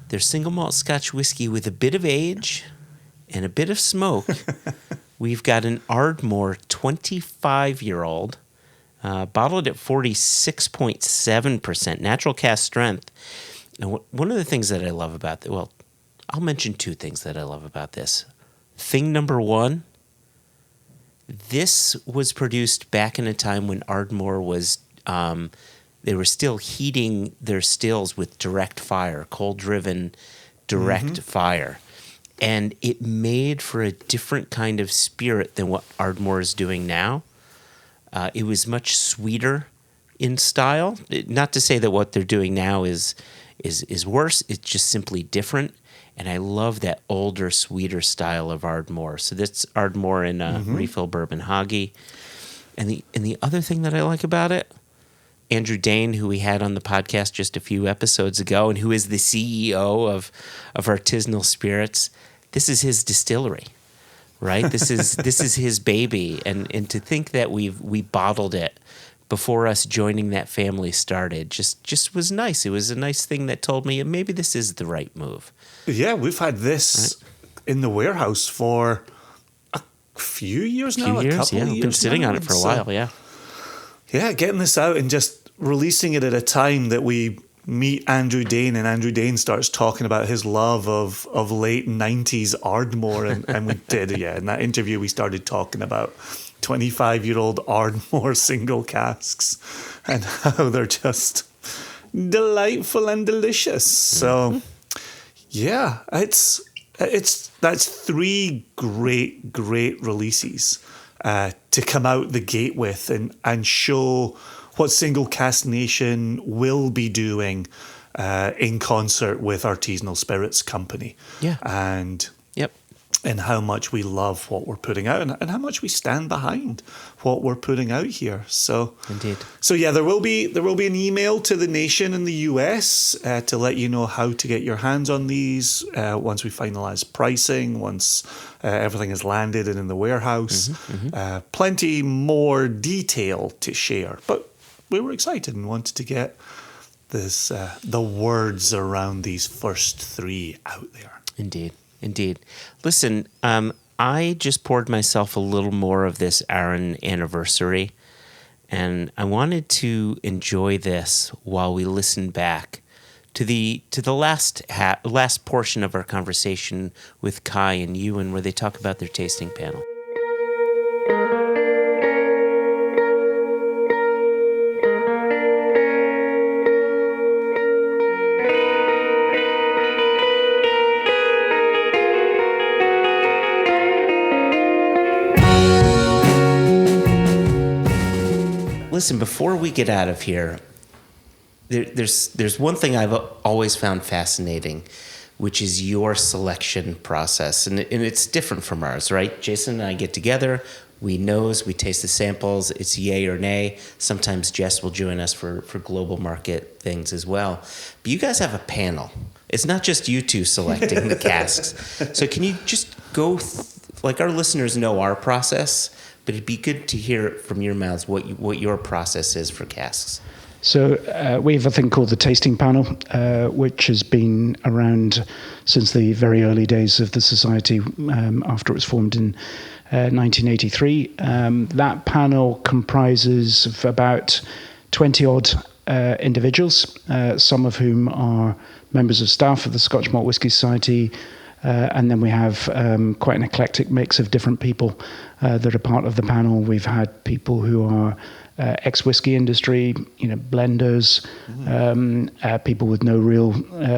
their single malt Scotch whiskey with a bit of age and a bit of smoke, we've got an Ardmore 25-year-old. Bottled at 46.7% natural cask strength. And one of the things that I love about this, well, I'll mention two things that I love about this. Thing number one, this was produced back in a time when Ardmore was, they were still heating their stills with direct fire, coal-driven direct fire. And it made for a different kind of spirit than what Ardmore is doing now. It was much sweeter in style. Not to say that what they're doing now is worse. It's just simply different. And I love that older, sweeter style of Ardmore. So that's Ardmore in refill bourbon hoggy. And the other thing that I like about it, Andrew Dane, who we had on the podcast just a few episodes ago, and who is the CEO of Artisanal Spirits, this is his distillery. Right, this is his baby, and to think that we bottled it before us joining that family started just was nice. It was a nice thing that told me maybe this is the right move. Yeah, we've had this in the warehouse for a few years now. We've been sitting on it for a while. Yeah, getting this out and just releasing it at a time that we meet Andrew Dane, and Andrew Dane starts talking about his love of late 90s Ardmore, and we did, in that interview we started talking about 25-year-old Ardmore single casks and how they're just delightful and delicious. So yeah, that's 3 great releases to come out the gate with and show what Single Cask Nation will be doing in concert with Artisanal Spirits Company. Yeah. And how much we love what we're putting out and how much we stand behind what we're putting out here. So indeed. So yeah, there will be an email to the nation in the US to let you know how to get your hands on these once we finalize pricing, once everything is landed and in the warehouse. Plenty more detail to share, but we were excited and wanted to get this the words around these first 3 out there. Indeed. Listen, I just poured myself a little more of this Arran anniversary, and I wanted to enjoy this while we listen back to the last portion of our conversation with Kai and Euan, where they talk about their tasting panel. Listen, before we get out of here, there's one thing I've always found fascinating, which is your selection process. And it's different from ours, right? Jason and I get together, we nose, we taste the samples, it's yay or nay. Sometimes Jess will join us for global market things as well. But you guys have a panel. It's not just you two selecting the casks. So can you just go, like our listeners know our process, but it'd be good to hear from your mouths what your process is for casks. So we have a thing called the tasting panel, which has been around since the very early days of the society, after it was formed in 1983. That panel comprises of about 20-odd individuals, some of whom are members of staff of the Scotch Malt Whisky Society, and then we have quite an eclectic mix of different people that are part of the panel. We've had people who are ex-whiskey industry, blenders, people with no real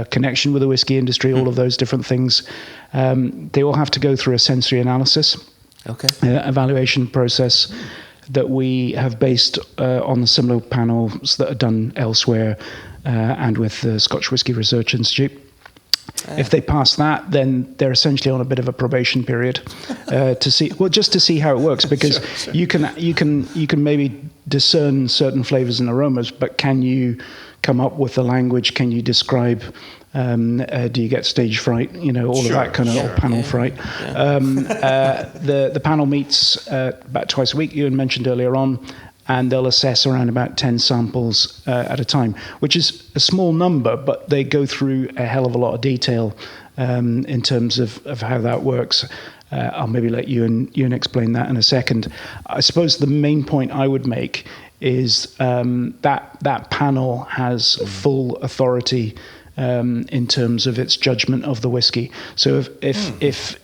connection with the whiskey industry, all of those different things. They all have to go through a sensory analysis, evaluation process that we have based on the similar panels that are done elsewhere and with the Scotch Whisky Research Institute. If they pass that, then they're essentially on a bit of a probation period to see how it works, because sure. you can maybe discern certain flavors and aromas, but can you come up with the language? Can you describe? Do you get stage fright? All of that kind of panel fright. Yeah. The panel meets about twice a week. Euan mentioned earlier on. And they'll assess around about 10 samples at a time, which is a small number, but they go through a hell of a lot of detail in terms of how that works. I'll maybe let Euan explain that in a second. I suppose the main point I would make is that panel has full authority in terms of its judgment of the whiskey. So if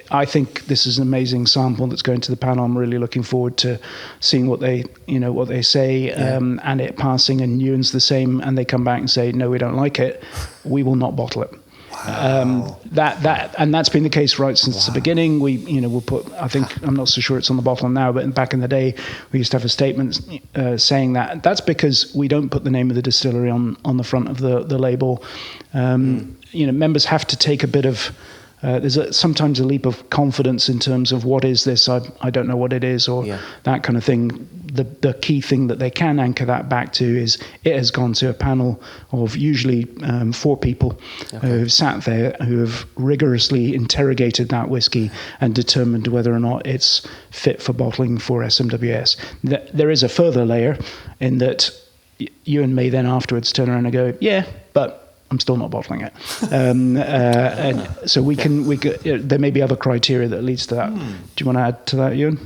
I think this is an amazing sample that's going to the panel. I'm really looking forward to seeing what they say, and it passing. And Euan's the same, and they come back and say, "No, we don't like it. We will not bottle it." Wow. That's been the case right since the beginning. We'll put. I think I'm not so sure it's on the bottle now, but back in the day, we used to have a statement saying that. That's because we don't put the name of the distillery on the front of the label. Members have to take a bit of. There's sometimes a leap of confidence in terms of what is this? I don't know what it is, or that kind of thing. The key thing that they can anchor that back to is it has gone to a panel of usually 4 people who've sat there, who have rigorously interrogated that whiskey and determined whether or not it's fit for bottling for SMWS. There is a further layer in that Euan may then afterwards turn around and go, yeah, but I'm still not bottling it. And so we can there may be other criteria that leads to that. Do you want to add to that, Euan?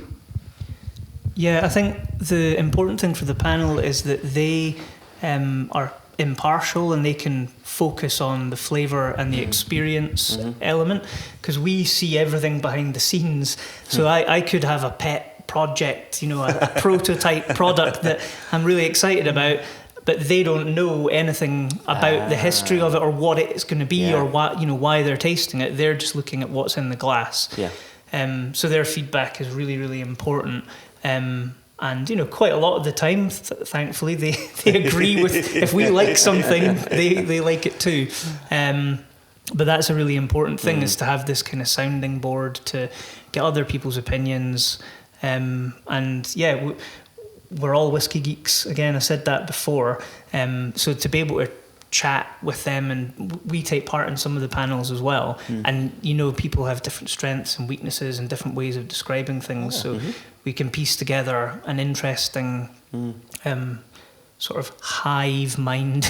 Yeah, I think the important thing for the panel is that they are impartial and they can focus on the flavour and the experience element, because we see everything behind the scenes. So I could have a pet project, a prototype product that I'm really excited about, but they don't know anything about the history of it or what it's going to be or why they're tasting it. They're just looking at what's in the glass. So their feedback is really, really important. And quite a lot of the time, thankfully, they agree with, if we like something, they like it too. But that's a really important thing, is to have this kind of sounding board to get other people's opinions. We're all whiskey geeks. Again, I said that before. So to be able to chat with them, and we take part in some of the panels as well. And people have different strengths and weaknesses and different ways of describing things. So we can piece together an interesting sort of hive mind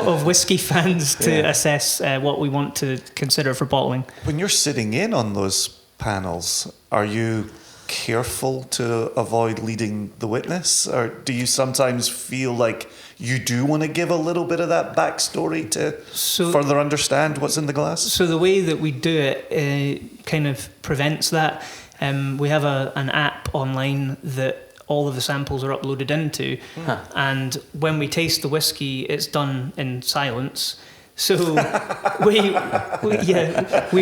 of whiskey fans to assess what we want to consider for bottling. When you're sitting in on those panels, are you careful to avoid leading the witness, or do you sometimes feel like you do want to give a little bit of that backstory to further understand what's in the glass? So the way that we do it kind of prevents that. We have an app online that all of the samples are uploaded into, and when we taste the whiskey, it's done in silence. So we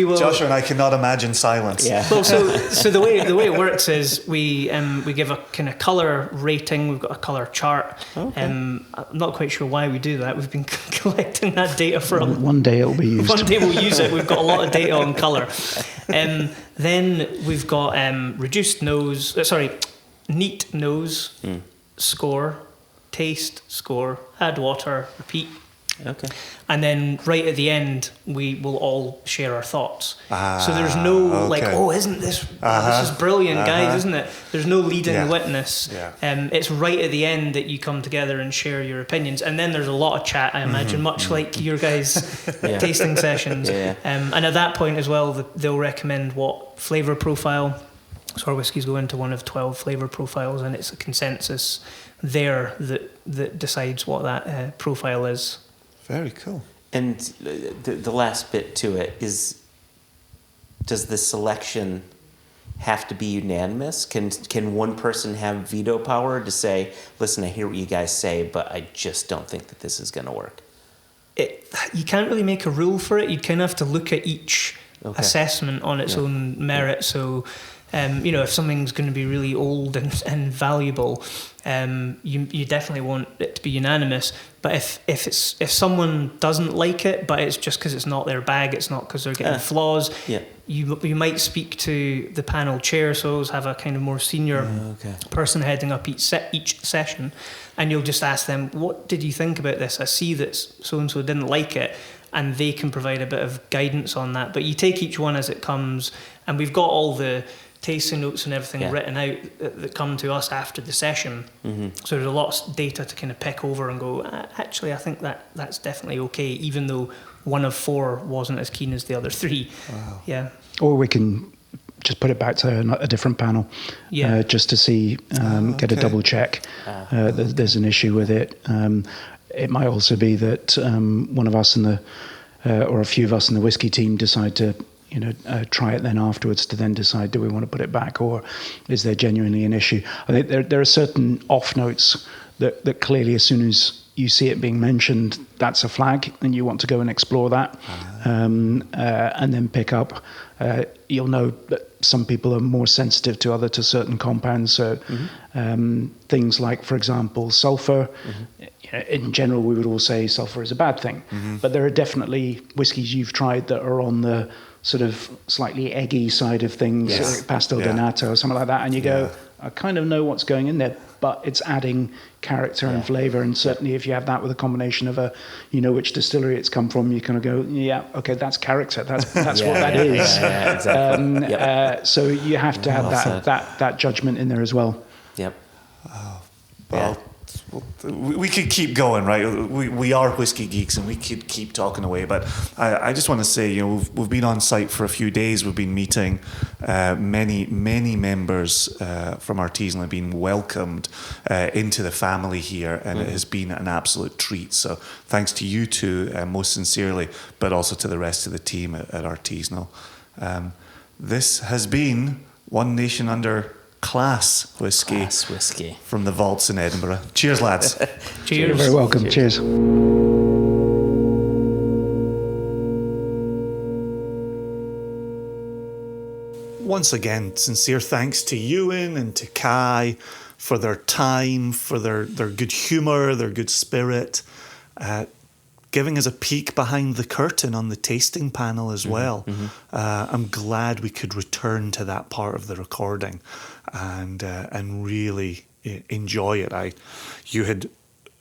will. Joshua and I cannot imagine silence. Well, so the way it works is we give a kind of colour rating. We've got a colour chart. I'm not quite sure why we do that. We've been collecting that data for one day it'll be used. One day we'll use it. We've got a lot of data on colour. Then we've got neat nose, score, taste, score, add water, repeat. Okay. And then right at the end, we will all share our thoughts. So there's no isn't this this is brilliant, guys, isn't it? There's no leading the witness. It's right at the end that you come together and share your opinions. And then there's a lot of chat, I imagine, much like your guys' tasting sessions. And at that point as well, they'll recommend what flavour profile. So our whiskies go into one of 12 flavour profiles, and it's a consensus there that decides what that profile is. Very cool. And the last bit to it is, does the selection have to be unanimous? Can one person have veto power to say, listen, I hear what you guys say, but I just don't think that this is going to work? You can't really make a rule for it. You kind of have to look at each assessment on its own merit. So, if something's going to be really old and valuable, you definitely want it to be unanimous. But if someone doesn't like it, but it's just because it's not their bag, it's not because they're getting flaws, you might speak to the panel chair. So always have a kind of more senior person heading up each session, and you'll just ask them, what did you think about this? I see that so-and-so didn't like it, and they can provide a bit of guidance on that. But you take each one as it comes, and we've got all the tasting notes and everything written out that come to us after the session. So there's a lot of data to kind of pick over and go, actually, I think that's definitely okay, even though one of 4 wasn't as keen as the other 3. Wow. Yeah. Or we can just put it back to a different panel, just to see, get a double check. There's an issue with it. It might also be that one of us or a few of us in the whiskey team decide to try it then afterwards to then decide, do we want to put it back, or is there genuinely an issue? I think there are certain off notes that clearly, as soon as you see it being mentioned, that's a flag, and you want to go and explore that, and then pick up. You'll know that some people are more sensitive to certain compounds. So things like, for example, sulfur. In general, we would all say sulfur is a bad thing, but there are definitely whiskies you've tried that are on the sort of slightly eggy side of things, like pastel de nata or something like that, and you go, I kind of know what's going in there, but it's adding character and flavour. And certainly if you have that with a combination of which distillery it's come from, you kind of go, that's character. That's what that is. Exactly. So you have to have that judgment in there as well. Yep. Well, we could keep going, right? We are whiskey geeks, and we could keep talking away. But I just want to say, we've been on site for a few days. We've been meeting many members from Artisanal, have been welcomed into the family here, and it has been an absolute treat. So thanks to you two, most sincerely, but also to the rest of the team at Artisanal. This has been One Nation Under Class Whisky. Class Whisky. From the vaults in Edinburgh. Cheers, lads. Cheers. You're very welcome. Cheers. Once again, sincere thanks to Euan and to Kai for their time, for their good humour, their good spirit, giving us a peek behind the curtain on the tasting panel as well. I'm glad we could return to that part of the recording and really enjoy it. You had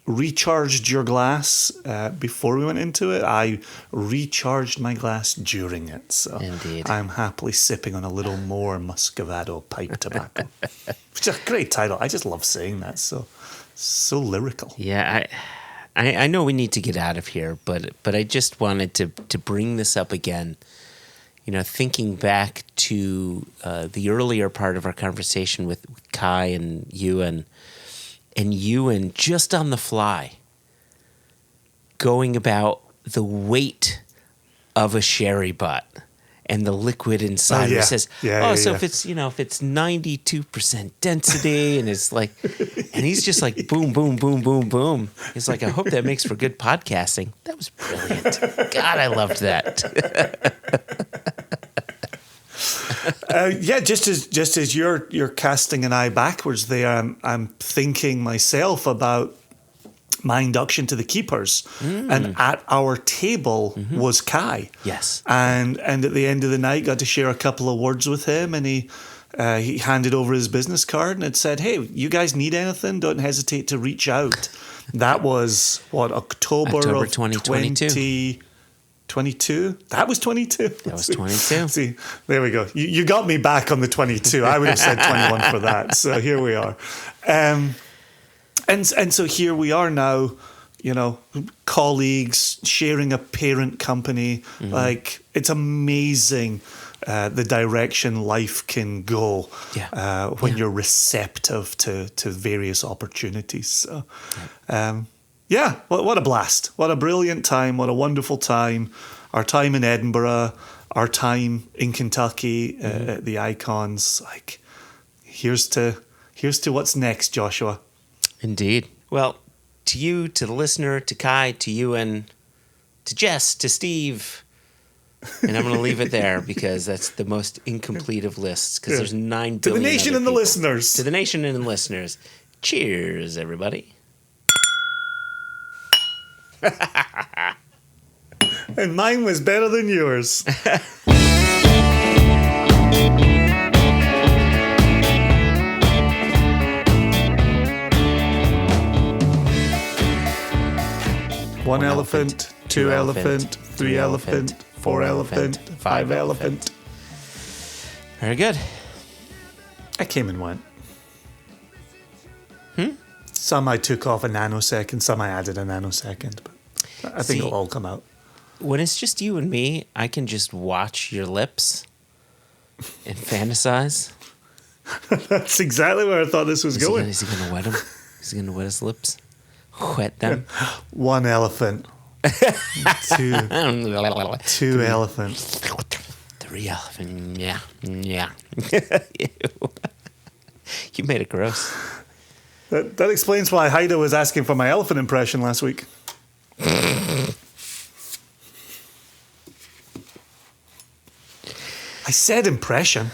recharged your glass before we went into it. I recharged my glass during it. So indeed. I'm happily sipping on a little more Muscovado pipe tobacco. Which is a great title. I just love saying that. So lyrical. Yeah, I know we need to get out of here, but I just wanted to bring this up again. Thinking back to the earlier part of our conversation with Kai and Euan just on the fly going about the weight of a sherry butt and the liquid inside. He says, if it's 92% density and it's like, and he's just like, boom, boom, boom, boom, boom. He's like, I hope that makes for good podcasting. That was brilliant. God, I loved that. Just as you're casting an eye backwards there, I'm thinking myself about my induction to the keepers, and at our table was Kai. Yes, and at the end of the night, got to share a couple of words with him, and he handed over his business card and had said, "Hey, you guys need anything? Don't hesitate to reach out." That was October of 2022. 22? That was 22? That was 22. See, there we go. You got me back on the 22. I would have said 21 for that. So here we are. And so here we are now, colleagues sharing a parent company. Like, it's amazing the direction life can go when you're receptive to various opportunities. So, what a blast. What a brilliant time. What a wonderful time. Our time in Edinburgh, our time in Kentucky at the Icons. Like, here's to what's next, Joshua. Indeed. Well, to you, to the listener, to Kai, to Euan, to Jess, to Steve, and I'm going to leave it there because that's the most incomplete of lists because there's 9 billion. To the nation and the listeners. To the nation and the listeners. Cheers, everybody. And mine was better than yours. One elephant, two elephant, three elephant, four elephant, five elephant. Very good. I came and went. Some I took off a nanosecond, some I added a nanosecond, but I think it'll all come out. When it's just you and me, I can just watch your lips and fantasize. That's exactly where I thought this was going. Is he going to wet him? Is he going to wet his lips? Wet them? One elephant. Two elephant. Three elephant. Yeah. You made it gross. That explains why Haida was asking for my elephant impression last week. I said impression.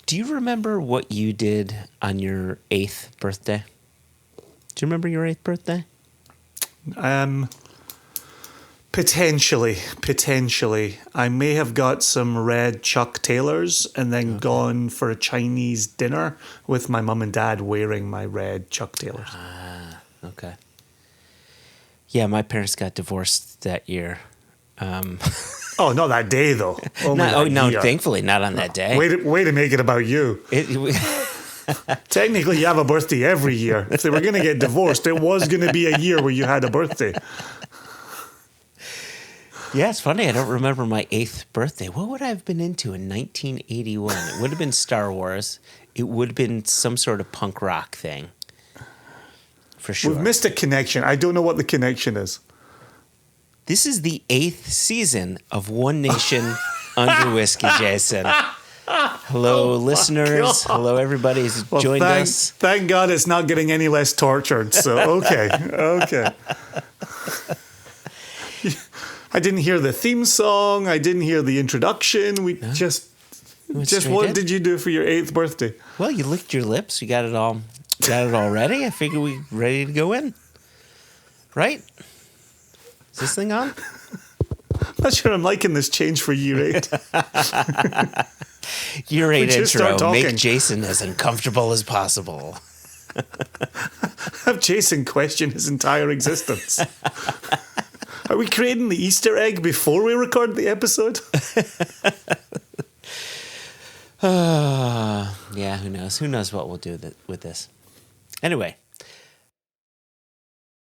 Do you remember what you did on your 8th birthday? Do you remember your 8th birthday? Potentially. I may have got some red Chuck Taylors and then gone for a Chinese dinner with my mum and dad wearing my red Chuck Taylors. Ah, okay. Yeah, my parents got divorced that year. Oh, not that day, though. No, thankfully, not on that day. Way to make it about you. Technically, you have a birthday every year. If they were going to get divorced, it was going to be a year where you had a birthday. Yeah, it's funny. I don't remember my 8th birthday. What would I have been into in 1981? It would have been Star Wars. It would have been some sort of punk rock thing. For sure. We've missed a connection. I don't know what the connection is. This is the 8th season of One Nation Under Whiskey, Jason. Hello, listeners. God. Hello, everybody who's joined us. Thank God it's not getting any less tortured. So, okay. I didn't hear the theme song. I didn't hear the introduction. What did you do for your 8th birthday? Well, you licked your lips. You got it all ready. I figured we ready to go in. Right? Is this thing on? I'm not sure I'm liking this change for year 8. Year 8 just start intro. talking. Make Jason as uncomfortable as possible. Have Jason question his entire existence. Are we creating the Easter egg before we record the episode? Yeah, who knows? Who knows what we'll do with this? Anyway,